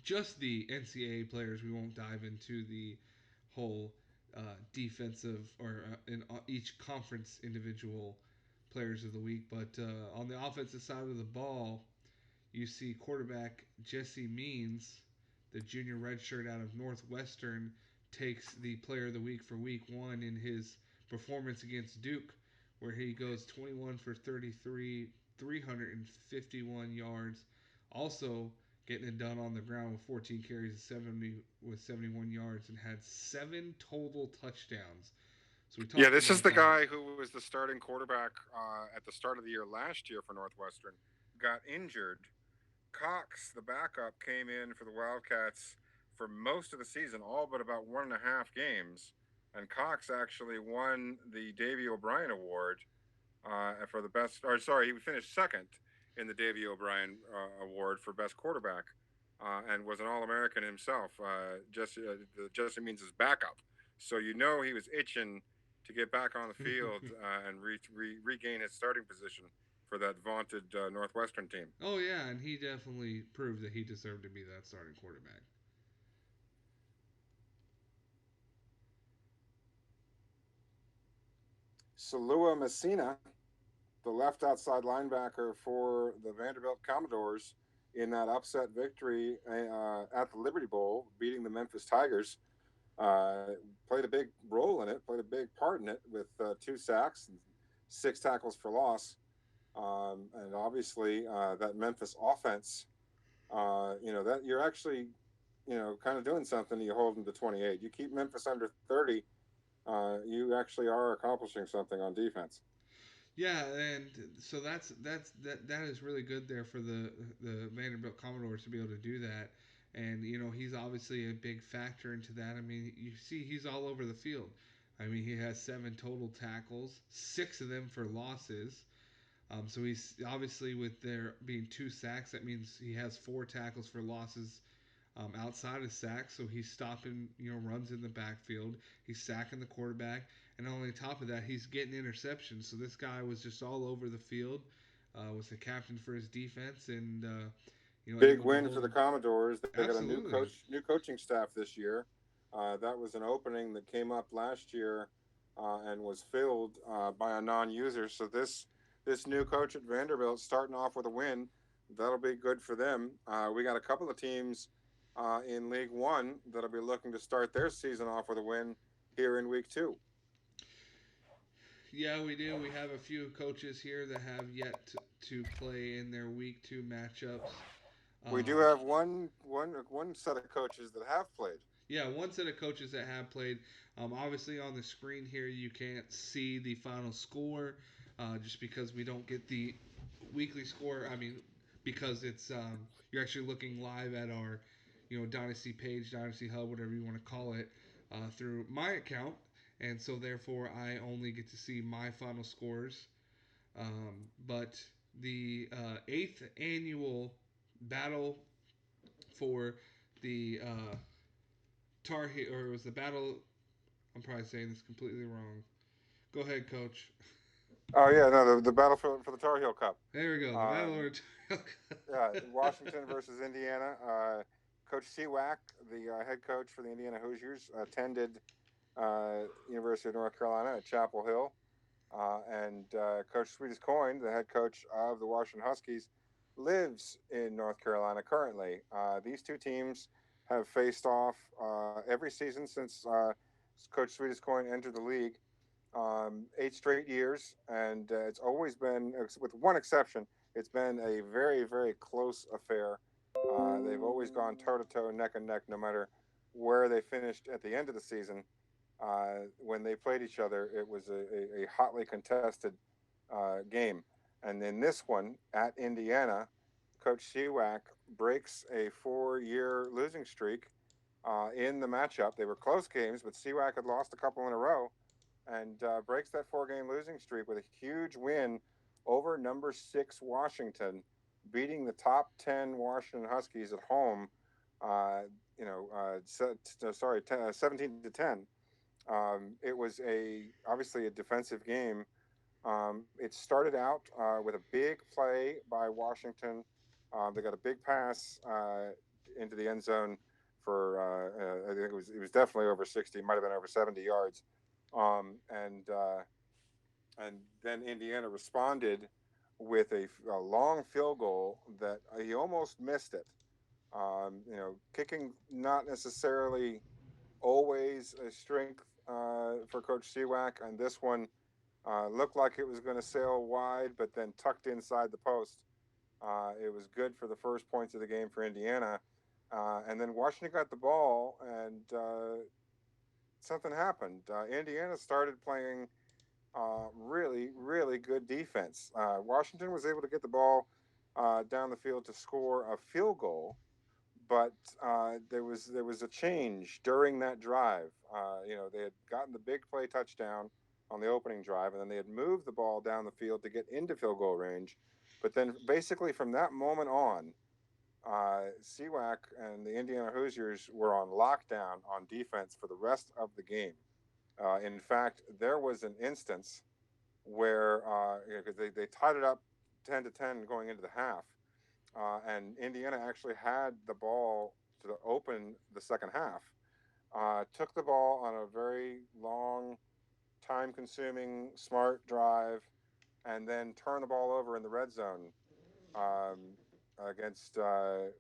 just the NCAA players. We won't dive into the whole defensive or in each conference individual players of the week. But on the offensive side of the ball, you see quarterback Jesse Means, the junior redshirt out of Northwestern, takes the player of the week for week one in his performance against Duke, where he goes 21 for 33, 351 yards. Also getting it done on the ground with 14 carries and 71 yards, and had 7 total touchdowns. So we Yeah, talked this is about the that. guy who was the starting quarterback at the start of the year last year for Northwestern. Got injured. Cox, the backup, came in for the Wildcats for most of the season, all but about 1.5 games. And Cox actually won the Davy O'Brien Award for the best. Or sorry, he finished second in the Davy O'Brien Award for best quarterback, and was an All-American himself. Jesse Means his backup, so you know he was itching to get back on the field and regain his starting position for that vaunted Northwestern team. Oh yeah, and he definitely proved that he deserved to be that starting quarterback. Salua Messina, the left outside linebacker for the Vanderbilt Commodores, in that upset victory at the Liberty Bowl, beating the Memphis Tigers, uh, played a big role in it, played a big part in it with 2 sacks and 6 tackles for loss. And obviously, that Memphis offense, that you're actually, kind of doing something. You hold them to 28. You keep Memphis under 30. You actually are accomplishing something on defense. Yeah, and so that is really good there for the Vanderbilt Commodores to be able to do that. And he's obviously a big factor into that. I mean, you see he's all over the field. I mean, he has 7 total tackles, 6 of them for losses. So he's obviously, with there being 2 sacks, that means he has 4 tackles for losses outside of sacks. So he's stopping, runs in the backfield. He's sacking the quarterback, and on the top of that, he's getting interceptions. So this guy was just all over the field. Was the captain for his defense, and Big able to win hold for the him. Commodores. They got a Absolutely. new coaching staff this year. That was an opening that came up last year and was filled by a non-user. So this new coach at Vanderbilt starting off with a win. That'll be good for them. We got a couple of teams in League One that'll be looking to start their season off with a win here in week two. Yeah, we do. We have a few coaches here that have yet to play in their week two matchups. We do Um, have one set of coaches that have played. yeah, one set of coaches that have played. Obviously, on the screen here, you can't see the final score just because we don't get the weekly score. I mean, because it's you're actually looking live at our, Dynasty page, Dynasty Hub, whatever you want to call it, through my account, and so therefore I only get to see my final scores. But the eighth annual battle for the Tar Heel, or it was the battle. I'm probably saying this completely wrong. Go ahead, Coach. Oh yeah, no, the battle for the Tar Heel Cup. There we go. The battle Um, over Tar yeah, Heel. Washington versus Indiana. Coach Seawack, the head coach for the Indiana Hoosiers, attended University of North Carolina at Chapel Hill, and Coach Sweetest Coin, the head coach of the Washington Huskies, lives in North Carolina currently. These two teams have faced off every season since Coach Sweetest Coin entered the league, 8 straight years, and it's always been, with one exception, it's been a very, very close affair. They've always gone toe to toe, neck and neck, no matter where they finished at the end of the season. When they played each other, it was a hotly contested game. And in this one at Indiana, Coach Seawack breaks a 4 year losing streak in the matchup. They were close games, but Seawack had lost a couple in a row and breaks that 4 game losing streak with a huge win over number 6 Washington, beating the top 10 Washington Huskies at home. Sorry, 17-10. It was obviously a defensive game. It started out with a big play by Washington. They got a big pass into the end zone for I think it was definitely over 60, might have been over 70 yards, and then Indiana responded with a long field goal that he almost missed it. Kicking not necessarily always a strength for Coach Seawack, and this one looked like it was going to sail wide, but then tucked inside the post. It was good for the first points of the game for Indiana. And then Washington got the ball, and something happened. Indiana started playing really, really good defense. Washington was able to get the ball down the field to score a field goal, but there was a change during that drive. They had gotten the big play touchdown on the opening drive, and then they had moved the ball down the field to get into field goal range. But then, basically, from that moment on, Seawack and the Indiana Hoosiers were on lockdown on defense for the rest of the game. In fact, there was an instance where they tied it up 10-10 going into the half, and Indiana actually had the ball to open the second half. Took the ball on a very long, time-consuming, smart drive, and then turned the ball over in the red zone um, against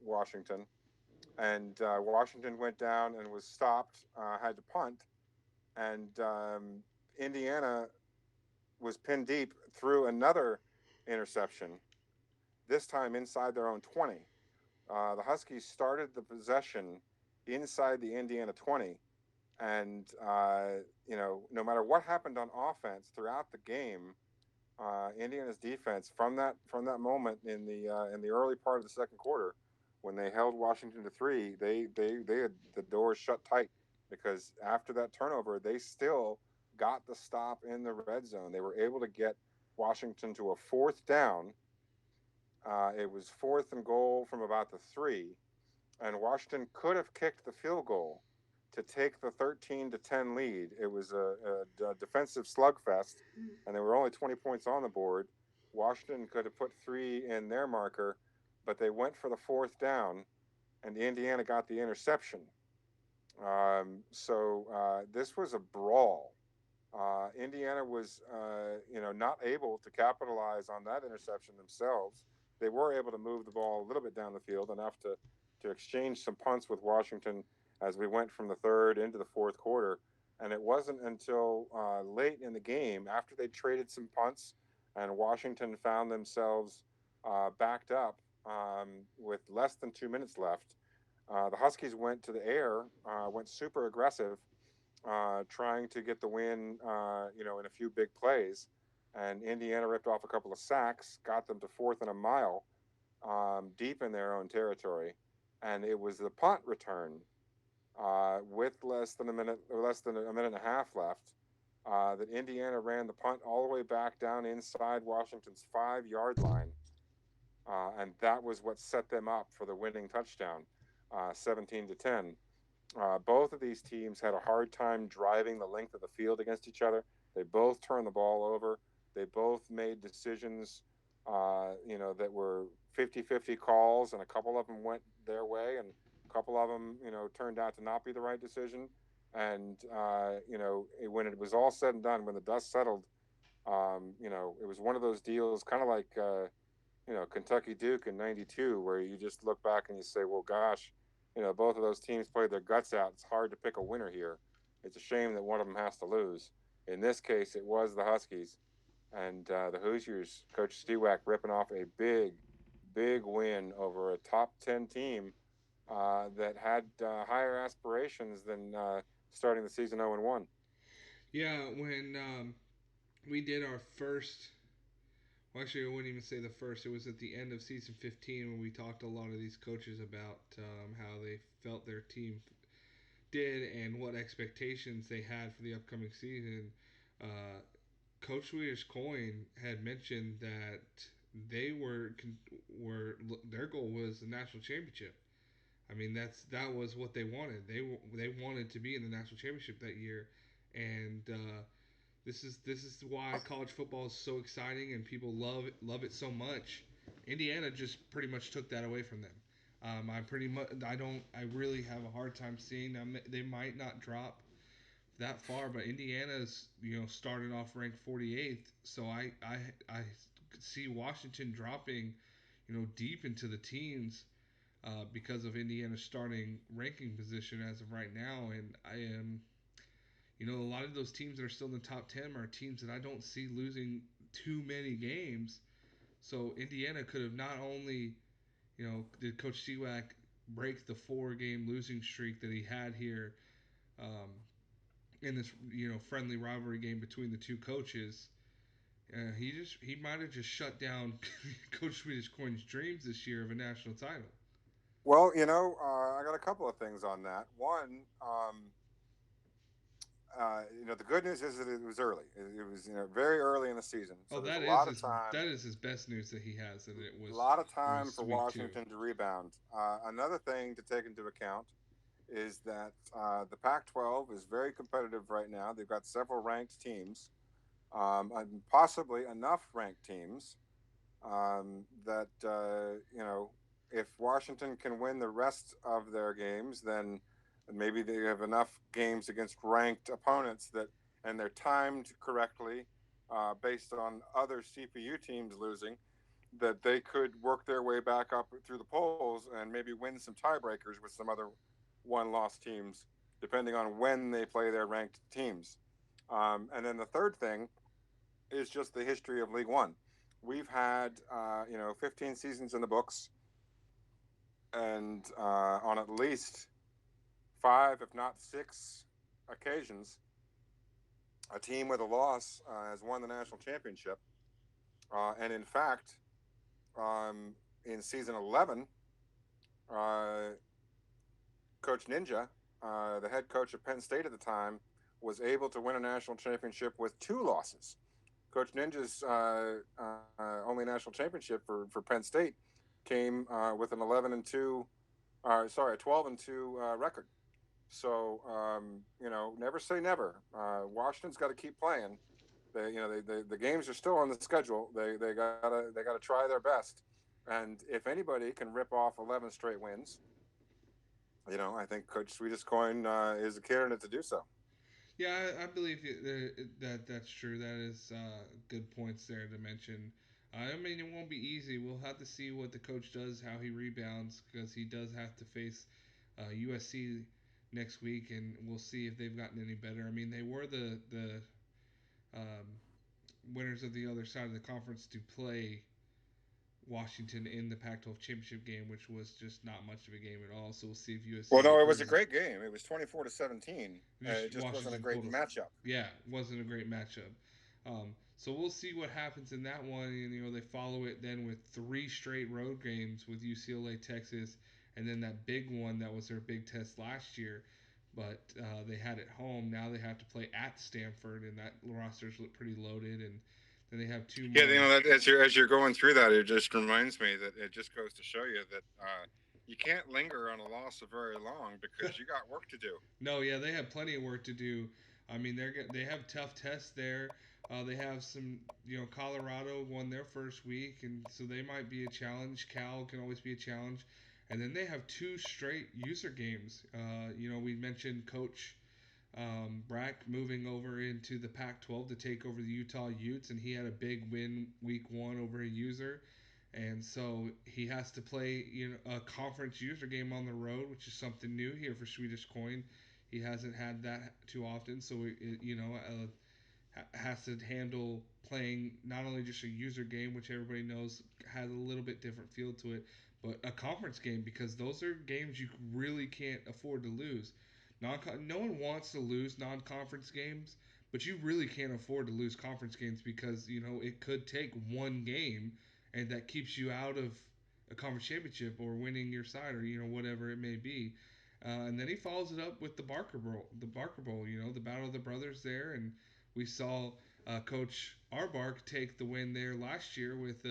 Washington. And Washington went down and was stopped, had to punt, and Indiana was pinned deep through another interception, this time inside their own 20. The Huskies started the possession inside the Indiana 20. And, no matter what happened on offense throughout the game, Indiana's defense from that moment in the early part of the second quarter, when they held Washington to 3, they had the doors shut tight, because after that turnover, they still got the stop in the red zone. They were able to get Washington to a fourth down. It was fourth and goal from about the 3, and Washington could have kicked the field goal to take the 13-10 lead. It was a defensive slugfest, and there were only 20 points on the board. Washington could have put 3 in their marker, but they went for the fourth down, and Indiana got the interception. So this was a brawl. Indiana was, not able to capitalize on that interception themselves. They were able to move the ball a little bit down the field, enough to to exchange some punts with Washington as we went from the third into the fourth quarter. And it wasn't until late in the game, after they traded some punts, and Washington found themselves backed up with less than 2 minutes left. The Huskies went to the air, went super aggressive, trying to get the win, in a few big plays. And Indiana ripped off a couple of sacks, got them to fourth and a mile, deep in their own territory. And it was the punt return with less than a minute and a half left, that Indiana ran the punt all the way back down inside Washington's 5 yard line. And that was what set them up for the winning touchdown, 17-10. Both of these teams had a hard time driving the length of the field against each other. They both turned the ball over. They both made decisions, that were 50-50 calls, and a couple of them went their way, and a couple of them, turned out to not be the right decision. And, when it was all said and done, when the dust settled, it was one of those deals, kind of like, Kentucky Duke in '92, where you just look back and you say, well, gosh, both of those teams played their guts out. It's hard to pick a winner here. It's a shame that one of them has to lose. In this case, it was the Huskies, and the Hoosiers, Coach Stewart ripping off a big, big win over a top 10 team that had higher aspirations than starting the season 0-1. Yeah, when we did our first. Well, actually, I wouldn't even say the first. It was at the end of season 15 when we talked to a lot of these coaches about how they felt their team did and what expectations they had for the upcoming season. Uh, Coach Swedish Coin had mentioned that they were their goal was the national championship. I mean, that was what they wanted. They wanted to be in the national championship that year, and this is why college football is so exciting and people love it so much. Indiana just pretty much took that away from them. I really have a hard time seeing them. They might not drop that far, but Indiana's started off ranked 48th, so I could see Washington dropping deep into the teens because of Indiana's starting ranking position as of right now, and I am a lot of those teams that are still in the top 10 are teams that I don't see losing too many games. So Indiana could have not only, did Coach Seawack break the 4 game losing streak that he had here um, in this, friendly rivalry game between the two coaches. He might have just shut down Coach Swedish Coin's dreams this year of a national title. Well, I got a couple of things on that. One, the good news is that it was early. It was, very early in the season, Oh, so there's a lot of time. that is his best news that he has that it A was lot of time for week 2. Washington to rebound. Another thing to take into account is that the Pac-12 is very competitive right now. They've got several ranked teams, and possibly enough ranked teams that if Washington can win the rest of their games, then maybe they have enough games against ranked opponents and they're timed correctly, based on other CPU teams losing, that they could work their way back up through the polls and maybe win some tiebreakers with some other one-loss teams, depending on when they play their ranked teams. And then the third thing is just the history of League One. We've had 15 seasons in the books, and on at least 5, if not 6 occasions, a team with a loss has won the national championship. And in fact, in season 11, uh, Coach Ninja, the head coach of Penn State at the time, was able to win a national championship with 2 losses. Coach Ninja's only national championship for Penn State came with an 11-2, a 12-2 record. So never say never. Washington's got to keep playing. The games are still on the schedule. They gotta try their best. And if anybody can rip off 11 straight wins, I think Coach Sweetest Coin is a candidate to do so. Yeah, I believe that that's true. That is good points there to mention. I mean, it won't be easy. We'll have to see what the coach does, how he rebounds, because he does have to face USC next week, and we'll see if they've gotten any better. I mean, they were the winners of the other side of the conference to play Washington in the Pac-12 championship game, which was just not much of a game at all. So we'll see if Well, USC no, gets it was a better. great game. It was 24-17. It Just just wasn't a Washington great pulled us. matchup. Yeah, wasn't a great matchup. So we'll see what happens in that one. And they follow it then with three straight road games with UCLA, Texas, and then that big one that was their big test last year. But they had it home. Now they have to play at Stanford, and that roster's pretty loaded. And then they have two Yeah, more. that as you're going through that, it just reminds me that it just goes to show you that you can't linger on a loss for very long because you got work to do. No, yeah, they have plenty of work to do. I mean, they have tough tests there. They have some, Colorado won their first week, and so they might be a challenge. Cal can always be a challenge, and then they have two straight user games. We mentioned Coach Brack moving over into the Pac-12 to take over the Utah Utes, and he had a big win week one over a user. And so he has to play, a conference user game on the road, which is something new here for Swedish Coin. He hasn't had that too often, so has to handle playing not only just a user game, which everybody knows has a little bit different feel to it, but a conference game because those are games you really can't afford to lose. No one wants to lose non-conference games, but you really can't afford to lose conference games because it could take one game, and that keeps you out of a conference championship or winning your side or whatever it may be. And then he follows it up with the Barker Bowl. The Barker Bowl, the Battle of the Brothers there, and we saw Coach Arbark take the win there last year with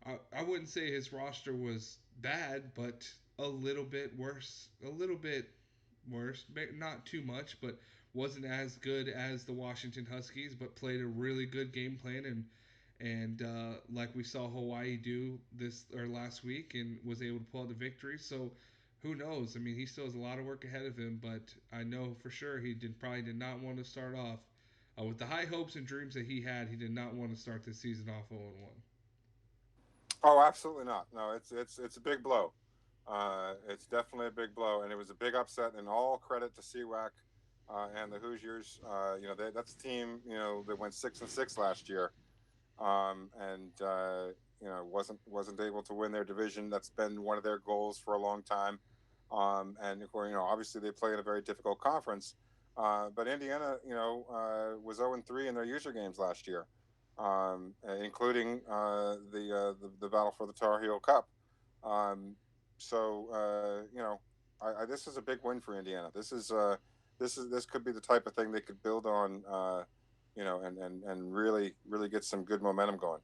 I wouldn't say his roster was bad, but a little bit worse. A little bit worse, not too much, but wasn't as good as the Washington Huskies, but played a really good game plan and like we saw Hawaii do this or last week and was able to pull out the victory. So who knows? I mean, he still has a lot of work ahead of him, but I know for sure he probably did not want to start off with the high hopes and dreams that he had. He did not want to start the season off 0-1. Oh, absolutely not. No, it's a big blow. It's definitely a big blow, and it was a big upset. And all credit to CWAC and the Hoosiers. That's a team that went 6-6 last year, and wasn't able to win their division. That's been one of their goals for a long time. And of course, obviously they play in a very difficult conference. But Indiana, was 0-3 in their user games last year, including the battle for the Tar Heel Cup. Um, this is a big win for Indiana. This could be the type of thing they could build on, and really get some good momentum going.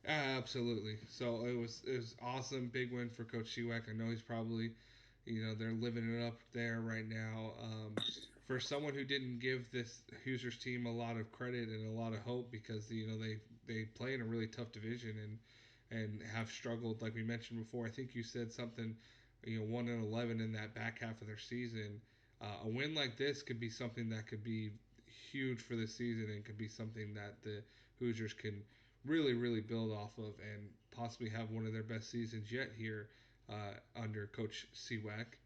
Absolutely. So it was awesome, big win for Coach Shiwak. I know he's probably, they're living it up there right now. For someone who didn't give this Hoosiers team a lot of credit and a lot of hope because they play in a really tough division and have struggled like we mentioned before. I think you said something, 1-11 in that back half of their season. A win like this could be something that could be huge for the season and could be something that the Hoosiers can really, really build off of and possibly have one of their best seasons yet here under Coach Seawack.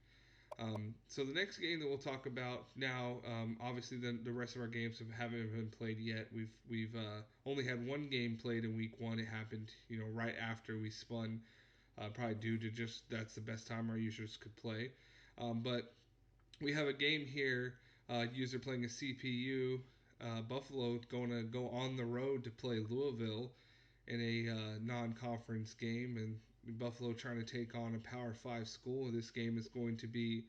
So the next game that we'll talk about now, obviously the rest of our games haven't been played yet. We've only had one game played in week one. It happened, right after we spun, probably due to just that's the best time our users could play. But we have a game here. User playing a CPU. Buffalo going to go on the road to play Louisville in a non-conference game, and Buffalo trying to take on a Power Five school. This game is going to be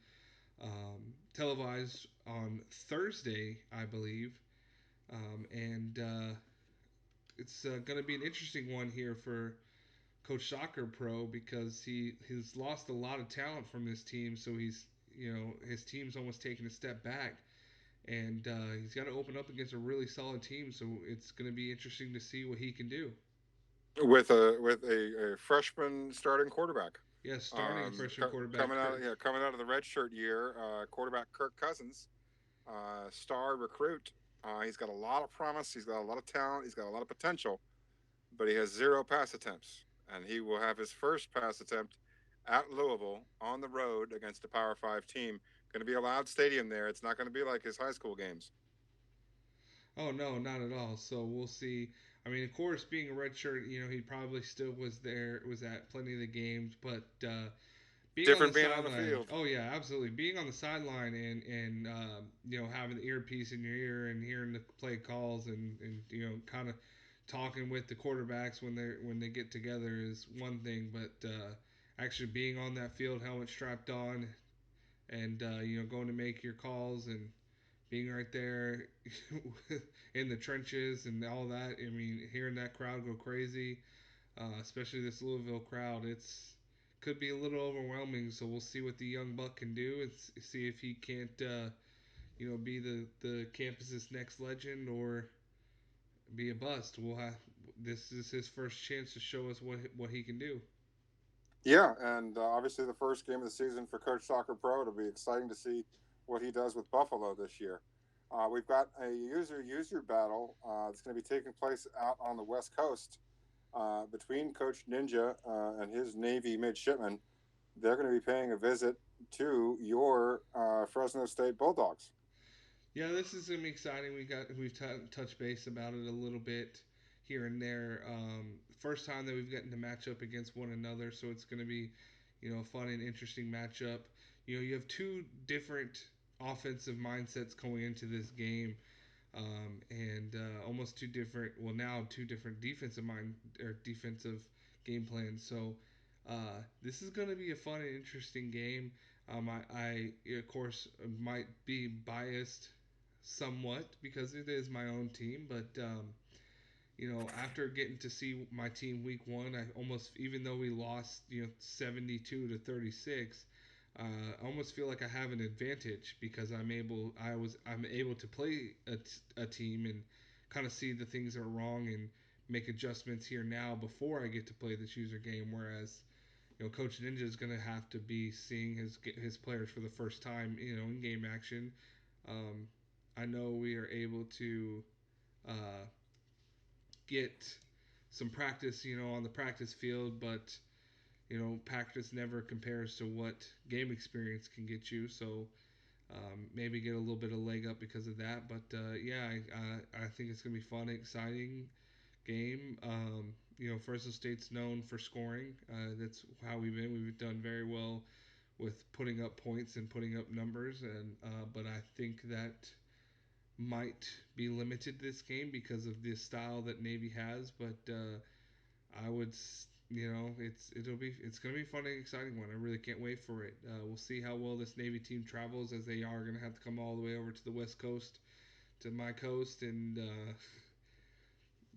televised on Thursday, I believe, and it's going to be an interesting one here for Coach Soccer Pro because he's lost a lot of talent from this team. So his team's almost taking a step back, and he's got to open up against a really solid team. So it's going to be interesting to see what he can do. With a freshman starting quarterback. Yeah, starting a freshman quarterback Kirk. Coming out of the redshirt year, quarterback Kirk Cousins, star recruit. He's got a lot of promise. He's got a lot of talent. He's got a lot of potential. but he has zero pass attempts, and he will have his first pass attempt at Louisville on the road against a Power Five team. Going to be a loud stadium there. It's not going to be like his high school games. Oh no, not at all. So we'll see. I mean, of course, being a redshirt, he probably still was there, was at plenty of the games, but being on the Different being on the sideline, field. oh yeah, absolutely. Being on the sideline and having the earpiece in your ear and hearing the play calls and kind of talking with the quarterbacks when they get together is one thing, but actually being on that field, helmet strapped on, and going to make your calls and being right there in the trenches and all that. I mean, hearing that crowd go crazy, especially this Louisville crowd, it's could be a little overwhelming. So we'll see what the young buck can do and see if he can't, be the campus's next legend or be a bust. We'll have this is his first chance to show us what he can do. Yeah, and obviously the first game of the season for Coach Soccer Pro. It'll be exciting to see what he does with Buffalo this year. We've got a user battle that's going to be taking place out on the West Coast between Coach Ninja and his Navy midshipmen. They're going to be paying a visit to your Fresno State Bulldogs. Yeah, this is gonna be exciting. Touched base about it a little bit here and there. First time that we've gotten to match up against one another, so it's gonna be, a fun and interesting matchup. You have two different offensive mindsets going into this game, and almost two different. Well, now two different defensive game plans. So this is going to be a fun and interesting game. I of course might be biased somewhat because it is my own team, but after getting to see my team week one, I almost, even though we lost, 72-36, I almost feel like I have an advantage because I'm able to play a team and kind of see the things that are wrong and make adjustments here now before I get to play this user game. Whereas, Coach Ninja is going to have to be seeing his players for the first time, in game action. Um, I know we are able to uh, get some practice, on the practice field, but practice never compares to what game experience can get you. So maybe get a little bit of leg up because of that. But yeah, I think it's gonna be fun, exciting game. Fresno State's known for scoring. That's how we've been. We've done very well with putting up points and putting up numbers, and but I think that might be limited this game because of the style that Navy has. But I would, it's gonna be a fun and exciting one. I really can't wait for it. We'll see how well this Navy team travels, as they are gonna have to come all the way over to the West Coast, to my coast, and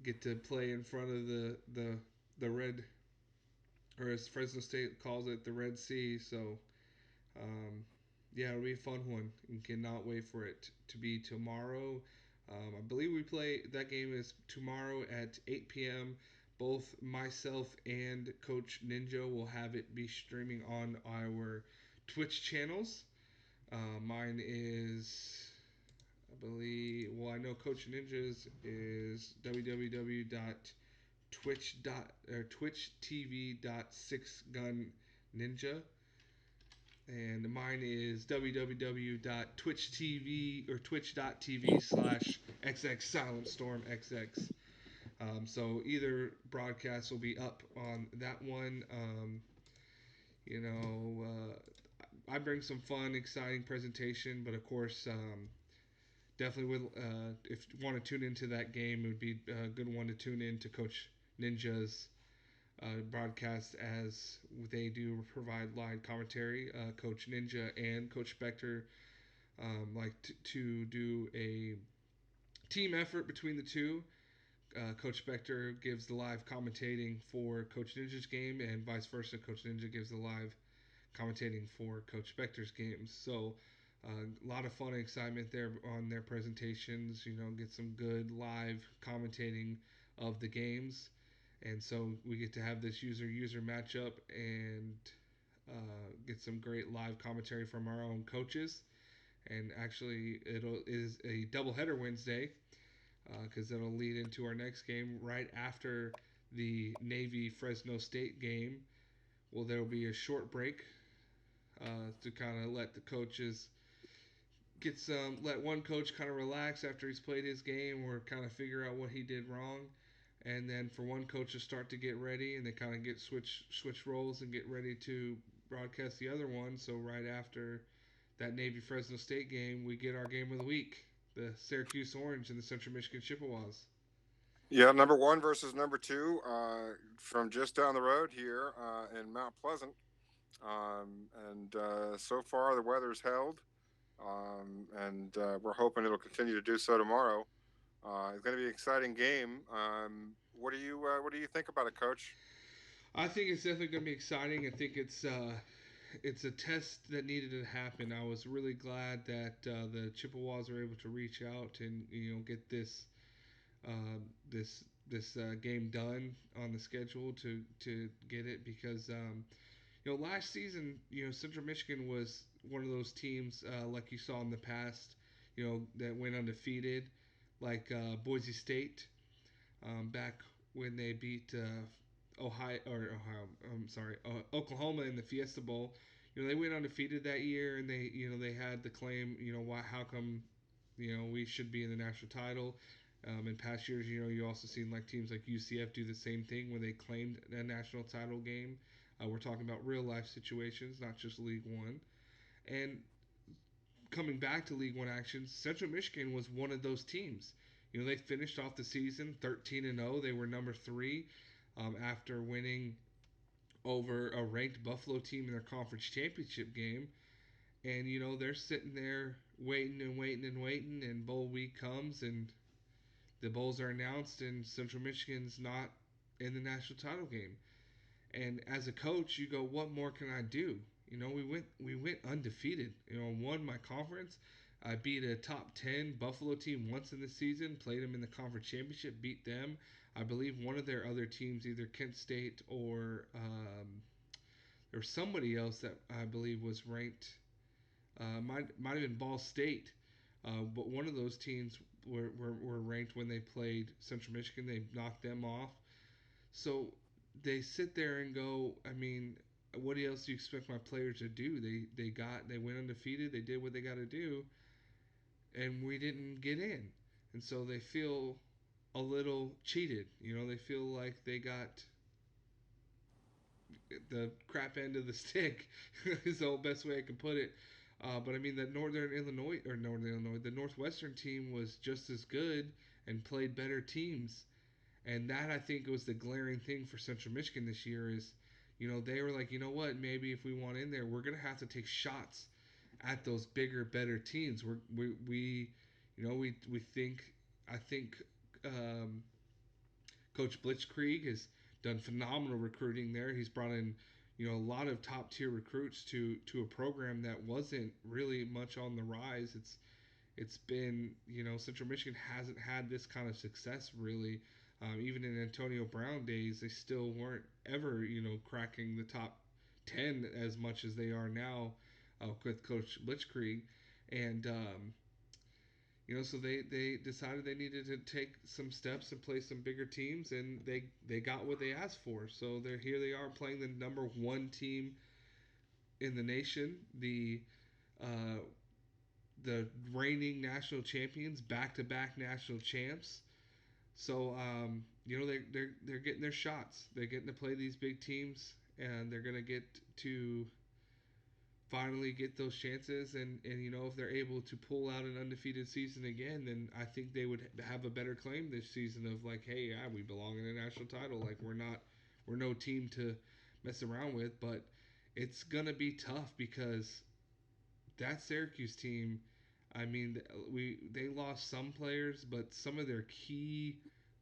get to play in front of the red, or as Fresno State calls it, the Red Sea. So um, yeah, it'll be a fun one, and cannot wait for it to be tomorrow. I believe we play that game is tomorrow at 8 p.m. Both myself and Coach Ninja will have it be streaming on our Twitch channels. Mine is, I believe, well, I know Coach Ninja's is twitch.tv.6gunninja, and mine is www.twitch.tv or twitch.tv/xx silentstormxx. So either broadcast will be up on that one. You know, I bring some fun, exciting presentation, but of course, definitely would, if you want to tune into that game, it would be a good one to tune in to Coach Ninja's broadcast, as they do provide live commentary. Coach Ninja and Coach Spector like to do a team effort between the two. Coach Spector gives the live commentating for Coach Ninja's game, and vice versa. Coach Ninja gives the live commentating for Coach Spector's games. So a lot of fun and excitement there on their presentations. Get some good live commentating of the games, and so we get to have this user matchup and get some great live commentary from our own coaches. And actually, it is a doubleheader Wednesday because it'll lead into our next game right after the Navy Fresno State game. Well, there will be a short break to kind of let the coaches let one coach kind of relax after he's played his game or kind of figure out what he did wrong, and then for one coach to start to get ready and they kind of get switch roles and get ready to broadcast the other one. So right after that Navy Fresno State game, we get our game of the week, the Syracuse Orange and the Central Michigan Chippewas. Yeah, number one versus number two from just down the road here in Mount Pleasant. And so far, the weather's held, and we're hoping it'll continue to do so tomorrow. It's going to be an exciting game. What do you think about it, Coach? I think it's definitely going to be exciting. I think it's a test that needed to happen. I was really glad that the Chippewas were able to reach out and get uh, this game done on the schedule to get it because last season Central Michigan was one of those teams like you saw in the past that went undefeated like Boise State back when they beat Oklahoma in the Fiesta Bowl. They went undefeated that year, and they had the claim. Why? How come? We should be in the national title. In past years, you also seen like teams like UCF do the same thing where they claimed a national title game. We're talking about real life situations, not just League One. And coming back to League One action, Central Michigan was one of those teams. They finished off the season 13-0. They were number three after winning over a ranked Buffalo team in their conference championship game. And they're sitting there waiting and waiting and waiting, and bowl week comes, and the bowls are announced, and Central Michigan's not in the national title game. And as a coach, you go, what more can I do? We went undefeated. Won my conference. I beat a top 10 Buffalo team once in the season. Played them in the conference championship. Beat them. I believe one of their other teams, either Kent State or there was somebody else that I believe was ranked. Might have been Ball State, but one of those teams were ranked when they played Central Michigan. They knocked them off. So they sit there and go, I mean, what else do you expect my players to do? They went undefeated. They did what they got to do, and we didn't get in, and so they feel a little cheated. They feel like they got the crap end of the stick. Is the best way I can put it. But I mean, the Northwestern team was just as good and played better teams. And that I think was the glaring thing for Central Michigan this year is, they were like, what? Maybe if we want in there, we're gonna have to take shots at those bigger, better teams. We think I think um, Coach Blitzkrieg has done phenomenal recruiting there. He's brought in a lot of top tier recruits to a program that wasn't really much on the rise. It's been Central Michigan hasn't had this kind of success really. Even in Antonio Brown days, they still weren't ever cracking the top 10 as much as they are now with Coach Blitzkrieg, and so they decided they needed to take some steps and play some bigger teams, and they got what they asked for. So they are playing the number one team in the nation, uh, the reigning national champions, back to back national champs. So they're getting their shots. They're getting to play these big teams, and they're gonna get to finally get those chances. And if they're able to pull out an undefeated season again, then I think they would have a better claim this season of like, hey, yeah, we belong in a national title. Like we're no team to mess around with. But it's gonna be tough because that Syracuse team, I mean, they lost some players, but some of their key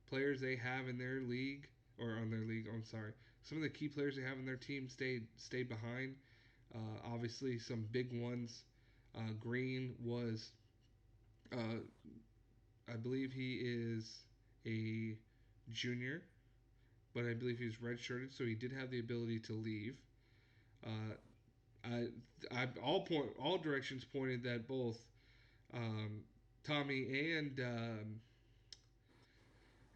players they have in their league or on their league. I'm sorry, some of the key players they have in their team stayed behind. Obviously, some big ones. Green was, uh, I believe he is a junior, but I believe he was redshirted, so he did have the ability to leave. Uh, I, all directions pointed that both um, Tommy and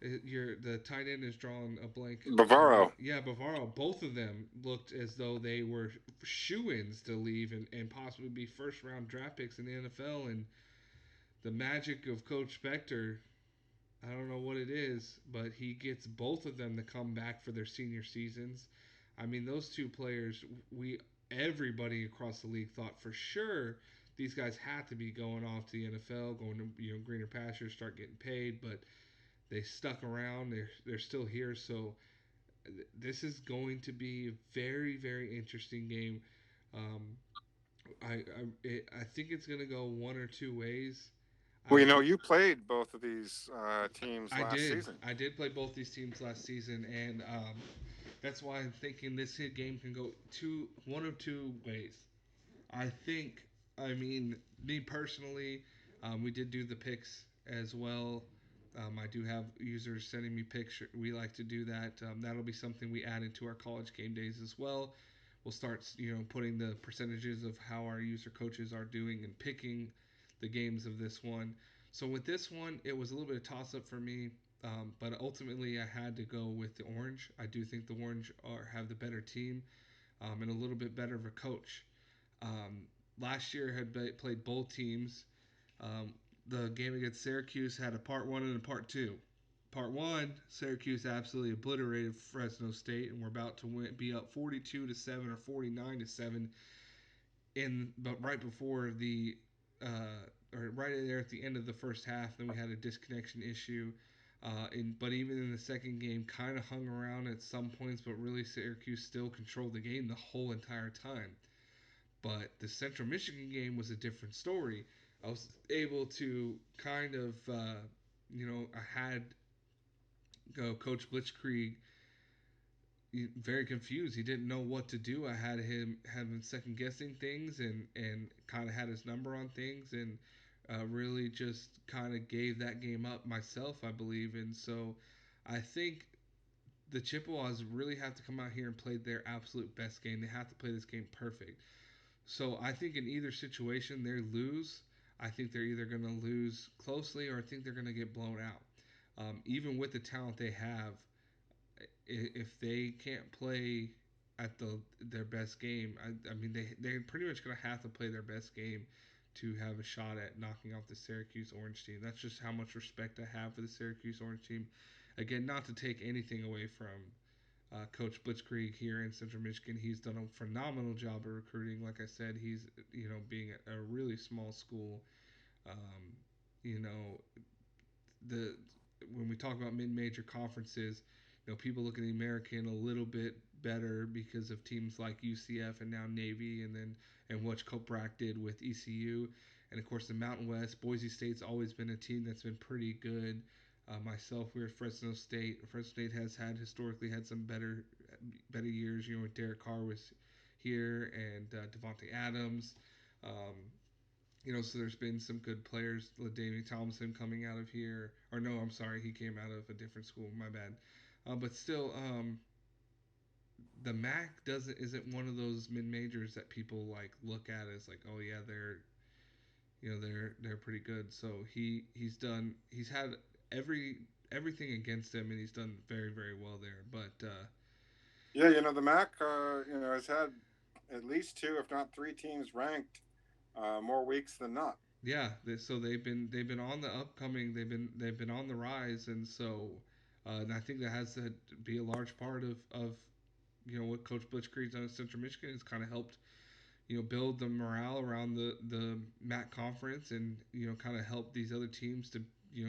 The tight end is drawing a blank on me. Bavaro. Yeah, Bavaro. Both of them looked as though they were shoo-ins to leave and possibly be first round draft picks in the NFL. And the magic of Coach Spector, I don't know what it is, but he gets both of them to come back for their senior seasons. I mean, those two players, we everybody across the league thought for sure these guys had to be going off to the NFL, going to greener pastures, start getting paid, but they stuck around. They're still here, so this is going to be a very very interesting game. Um, I think it's going to go one or two ways. Well, I do. you played both of these teams I last did. season. I did play both these teams last season, and that's why I'm thinking this game can go one of two ways. I think. I mean, me personally, we did do the picks as well. I do have users sending me pictures. We like to do that. That'll be something we add into our college game days as well. We'll start, putting the percentages of how our user coaches are doing and picking the games of this one. So with this one, it was a little bit of toss up for me, but ultimately I had to go with the Orange. I do think the Orange have the better team and a little bit better of a coach. Um, Last year had played both teams. Um, the game against Syracuse had a part one and a part two. Part one, Syracuse absolutely obliterated Fresno State, and we're about to be up 42-7 or 49-7 but right before or right there at the end of the first half. Then we had a disconnection issue. But even in the second game, kind of hung around at some points, but really Syracuse still controlled the game the whole entire time. But the Central Michigan game was a different story. I was able to kind of, I had Coach Blitzkrieg very confused. He didn't know what to do. I had him having second guessing things and kind of had his number on things and really just kind of gave that game up myself, I believe. And so I think the Chippewas really have to come out here and play their absolute best game. They have to play this game perfect. So I think in either situation they lose. I think they're either going to lose closely or I think they're going to get blown out. Even with the talent they have, if they can't play at their best game, I mean they're pretty much going to have to play their best game to have a shot at knocking off the Syracuse Orange team. That's just how much respect I have for the Syracuse Orange team. Again, not to take anything away from Coach Blitzkrieg here in Central Michigan. He's done a phenomenal job of recruiting. Like I said, he's being a really small school. Um, you know the when we talk about mid-major conferences, people look at the American a little bit better because of teams like UCF and now Navy, and what Coach Brack did with ECU, and of course the Mountain West. Boise State's always been a team that's been pretty good. Myself, we're at Fresno State. Fresno State has had historically had some better years. When Derek Carr was here and Devontae Adams. Um, so there's been some good players. Ladainian Thompson coming out of here, or no, I'm sorry, he came out of a different school. My bad. But still, the MAC doesn't isn't one of those mid majors that people like look at as like, oh yeah, they're pretty good. So he's had every everything against him, and he's done very very well there. But Yeah, the MAC, has had at least two, if not three teams ranked more weeks than not. yeah, so they've been on the upcoming. They've been on the rise, and so and I think that has to be a large part of what Coach Blitzkrieg's done at Central Michigan has kind of helped build the morale around the MAC conference, and kind of help these other teams to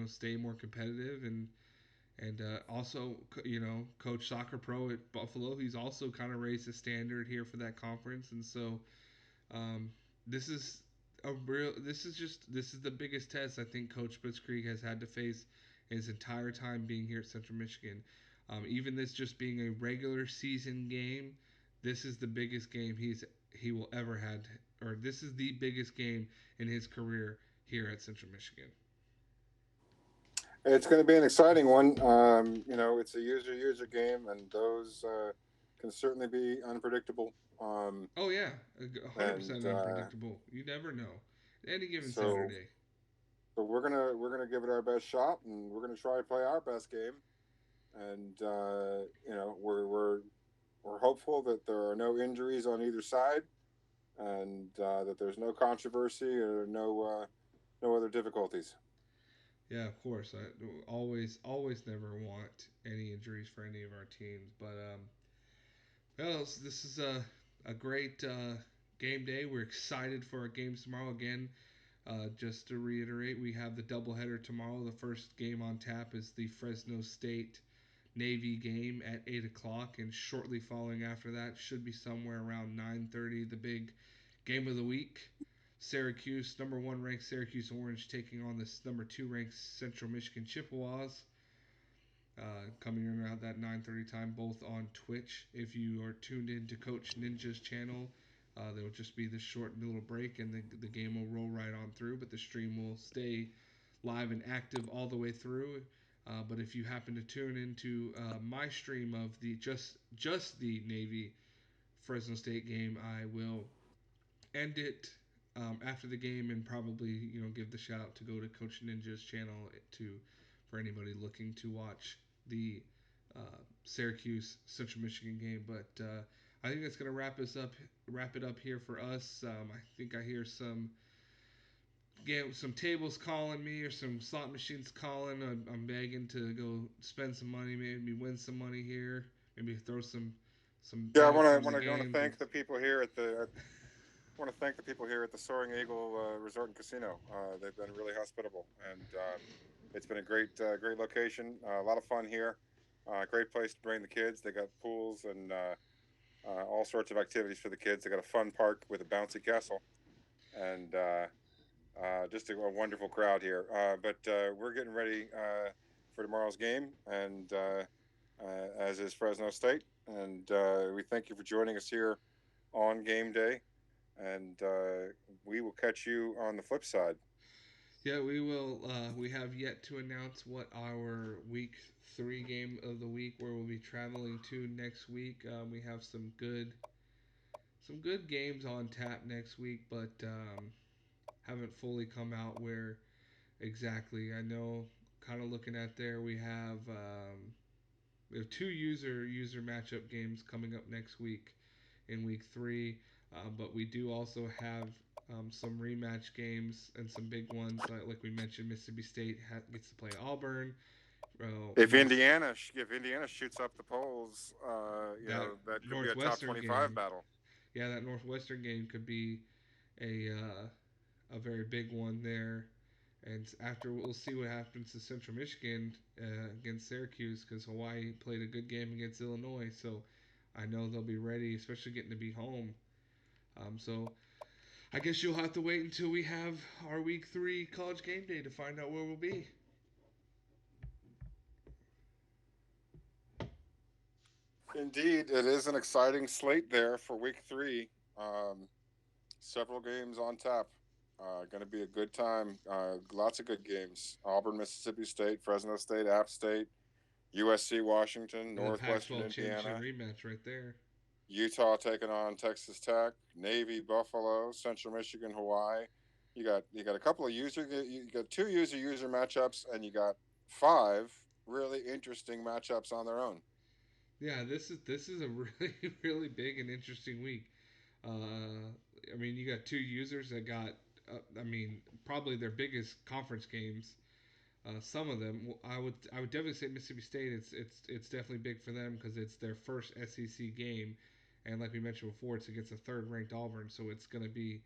stay more competitive, and also Coach Soccer Pro at Buffalo, he's also kind of raised the standard here for that conference, and so um, this is this is the biggest test I think Coach Blitzkrieg has had to face his entire time being here at Central Michigan. Even this just being a regular season game, this is the biggest game he will ever had, or this is the biggest game in his career here at Central Michigan. It's going to be an exciting one. It's a user game, and those can certainly be unpredictable. Oh yeah, 100% And unpredictable. You never know. Any given so Saturday. So we're gonna give it our best shot, and we're gonna try to play our best game. And we're hopeful that there are no injuries on either side, and that there's no controversy or no other difficulties. Yeah, of course. I always never want any injuries for any of our teams. But well, this is a great game day. We're excited for our games tomorrow. Again, just to reiterate, we have the doubleheader tomorrow. The first game on tap is the Fresno State Navy game at 8 o'clock, and shortly following after that should be somewhere around 9:30. The big game of the week. Syracuse, number one ranked Syracuse Orange, taking on this number two ranked Central Michigan Chippewas. Coming in around that 9:30 time, both on Twitch. If you are tuned in to Coach Ninja's channel, there will just be this short little break, and the game will roll right on through. But the stream will stay live and active all the way through. But if you happen to tune into my stream of the just the Navy Fresno State game, I will end it after the game and probably give the shout out to go to Coach Ninja's channel to for anybody looking to watch the Syracuse Central Michigan game. But I think that's gonna wrap it up here for us. I think I hear some tables calling me or some slot machines calling. I'm begging to go spend some money, maybe win some money here, maybe throw some Yeah, I bets want to on the want to game. thank the people here at the. I want to thank the people here at the Soaring Eagle Resort and Casino. They've been really hospitable, and it's been a great location. A lot of fun here. Great place to bring the kids. They got pools and all sorts of activities for the kids. They got a fun park with a bouncy castle, and just a wonderful crowd here. But we're getting ready for tomorrow's game, and as is Fresno State. And we thank you for joining us here on game day. And we will catch you on the flip side. Yeah, we will. We have yet to announce what our week three game of the week, where we'll be traveling to next week. We have some good games on tap next week, but haven't fully come out where exactly. I know, kind of looking at there, we have two user matchup games coming up next week in week three, but we do also have some rematch games and some big ones like we mentioned. Mississippi State gets to play Auburn. North If Indiana shoots up the polls, that that could be a top Northwestern 25 game, battle. yeah, that Northwestern game could be a very big one there. And after we'll see what happens to Central Michigan against Syracuse because Hawaii played a good game against Illinois, so I know they'll be ready, especially getting to be home. So I guess you'll have to wait until we have our week three college game day to find out where we'll be. Indeed, it is an exciting slate there for week three. Several games on tap. Going to be a good time. Lots of good games. Auburn, Mississippi State, Fresno State, App State, USC, Washington, And the Northwestern Pac-12 championship Indiana, rematch right there. Utah taking on Texas Tech, Navy, Buffalo, Central Michigan, Hawaii. You got a couple of you got two user matchups, and you got five really interesting matchups on their own. Yeah, this is a really really big and interesting week. I mean, you got two users that got, I mean, probably their biggest conference games. Some of them, I would definitely say Mississippi State. It's definitely big for them because it's their first SEC game, and like we mentioned before, it's against a third ranked Auburn, so it's going to be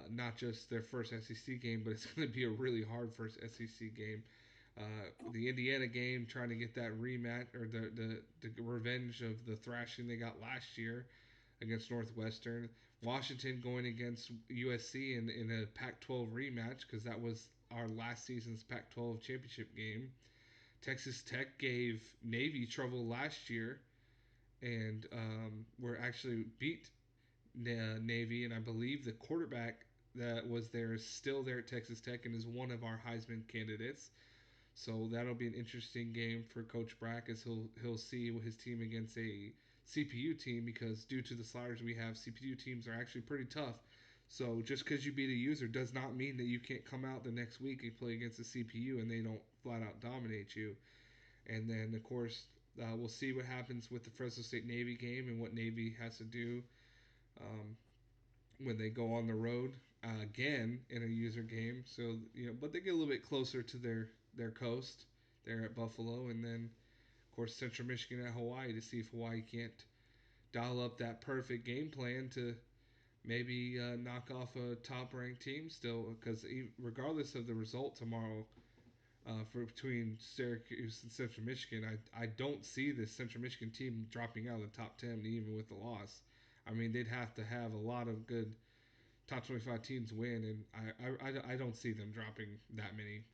not just their first SEC game, but it's going to be a really hard first SEC game. The Indiana game, trying to get that rematch or the revenge of the thrashing they got last year against Northwestern. Washington going against USC in a Pac-12 rematch because that was our last season's Pac-12 championship game. Texas Tech gave Navy trouble last year and were actually beat Navy, and I believe the quarterback that was there is still there at Texas Tech and is one of our Heisman candidates. So that'll be an interesting game for Coach Brack as he'll see his team against a CPU team because due to the sliders we have, CPU teams are actually pretty tough. So just because you beat a user does not mean that you can't come out the next week and play against the CPU and they don't flat out dominate you. And then, of course, we'll see what happens with the Fresno State Navy game and what Navy has to do um, when they go on the road again in a user game. So but they get a little bit closer to their coast. They're at Buffalo, and then of course Central Michigan at Hawaii to see if Hawaii can't dial up that perfect game plan to maybe knock off a top-ranked team still. Because regardless of the result tomorrow, for between Syracuse and Central Michigan, I don't see this Central Michigan team dropping out of the top 10 even with the loss. I mean, they'd have to have a lot of good top 25 teams win, and I don't see them dropping that many.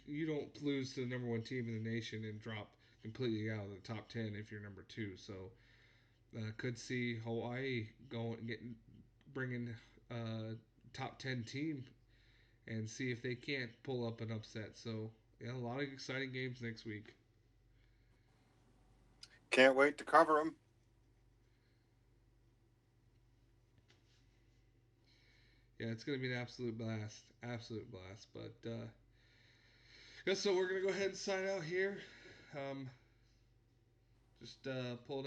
You don't lose to the number one team in the nation and drop completely out of the top 10 if you're number two. So could see Hawaii bringing top 10 team and see if they can't pull up an upset. So yeah, a lot of exciting games next week. Can't wait to cover them. Yeah, it's going to be an absolute blast. Absolute blast. But yeah, so we're going to go ahead and sign out here. Just pulled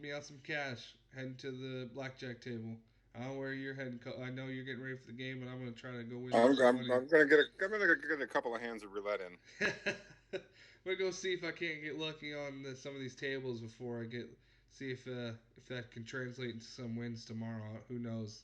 me out some cash. Heading to the blackjack table. I don't know where you're heading. I know you're getting ready for the game, but I'm going to try to go win I'm some money. gonna get a couple of hands of roulette in. I'm gonna go see if I can't get lucky on some of these tables before I see if that can translate into some wins tomorrow. Who knows?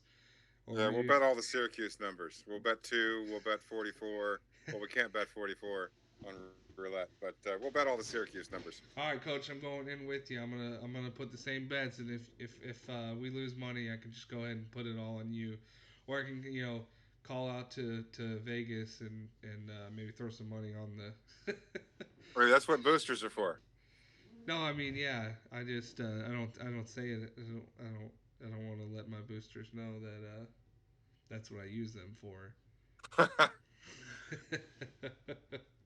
Or yeah, we'll bet all the Syracuse numbers. We'll bet 2. We'll bet 44. Well, we can't bet 44 on roulette, but we'll bet all the Syracuse numbers. All right, Coach, I'm going in with you. I'm gonna put the same bets, and if we lose money, I can just go ahead and put it all on you, or I can call out to Vegas and maybe throw some money on the. Right, that's what boosters are for. No, I mean yeah. I just I don't say it. I don't want to let my boosters know that that's what I use them for.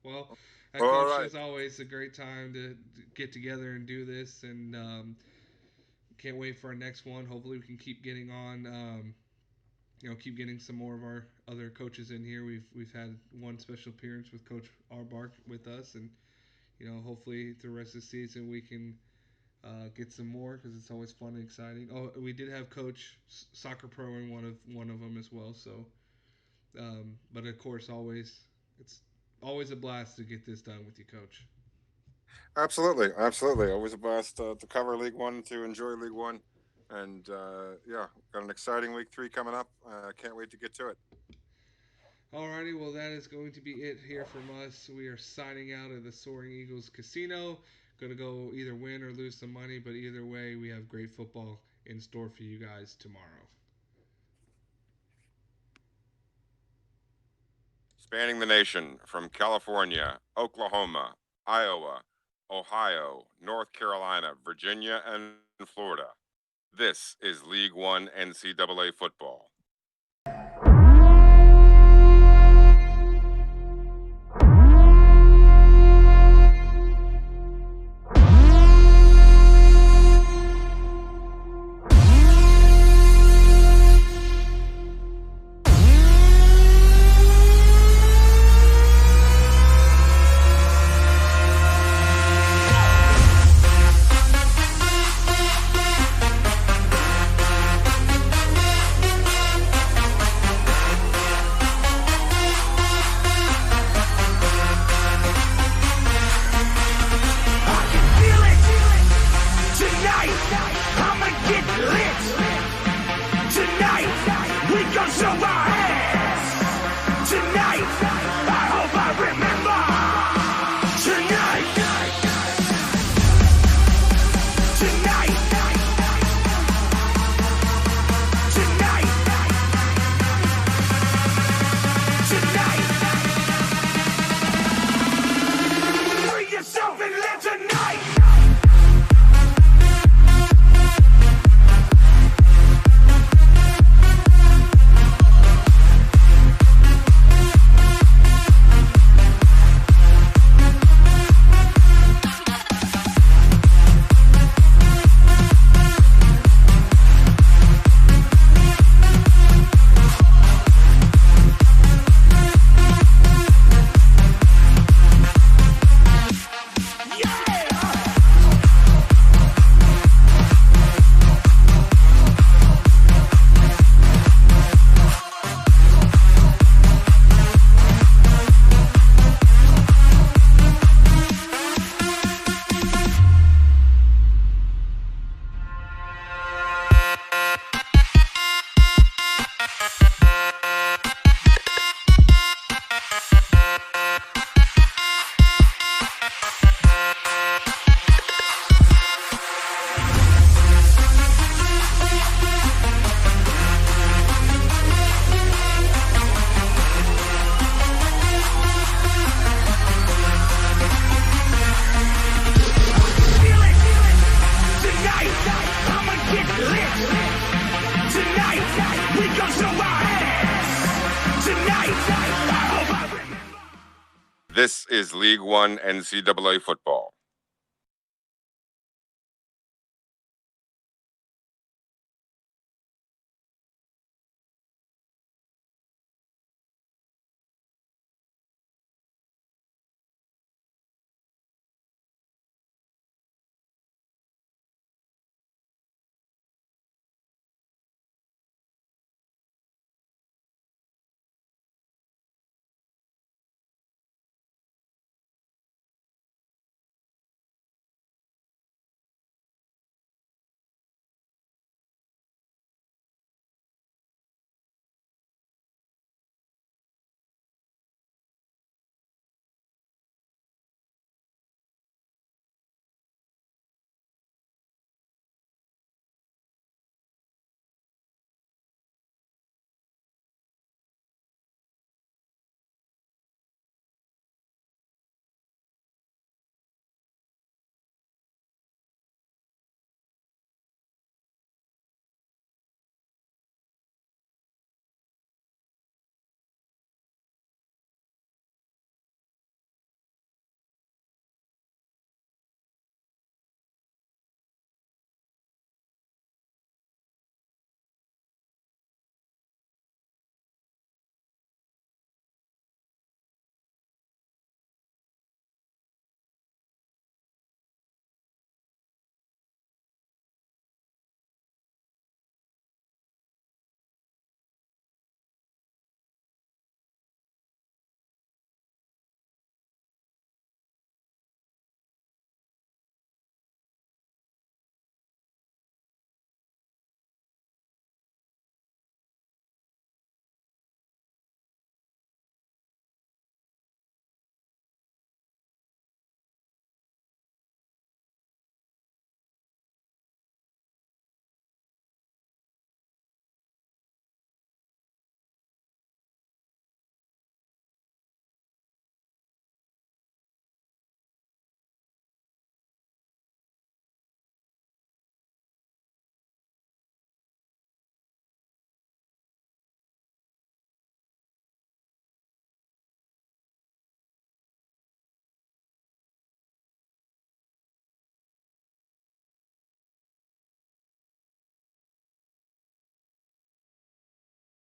Well, Coach, right. As always, a great time to get together and do this, and can't wait for our next one. Hopefully, we can keep getting on. Keep getting some more of our other coaches in here. We've had one special appearance with Coach Arbark with us, and hopefully the rest of the season we can get some more because it's always fun and exciting. Oh, we did have Coach Soccer Pro in one of them as well. So, but of course, it's always a blast to get this done with you, Coach. Absolutely. Always a blast to cover League One, to enjoy League One, and yeah, got an exciting week 3 coming up. Can't wait to get to it. Alrighty, well that is going to be it here from us. We are signing out of the Soaring Eagles Casino. Going to go either win or lose some money, but either way, we have great football in store for you guys tomorrow. Spanning the nation from California, Oklahoma, Iowa, Ohio, North Carolina, Virginia, and Florida. This is League 1 NCAA football. This is League One NCAA football.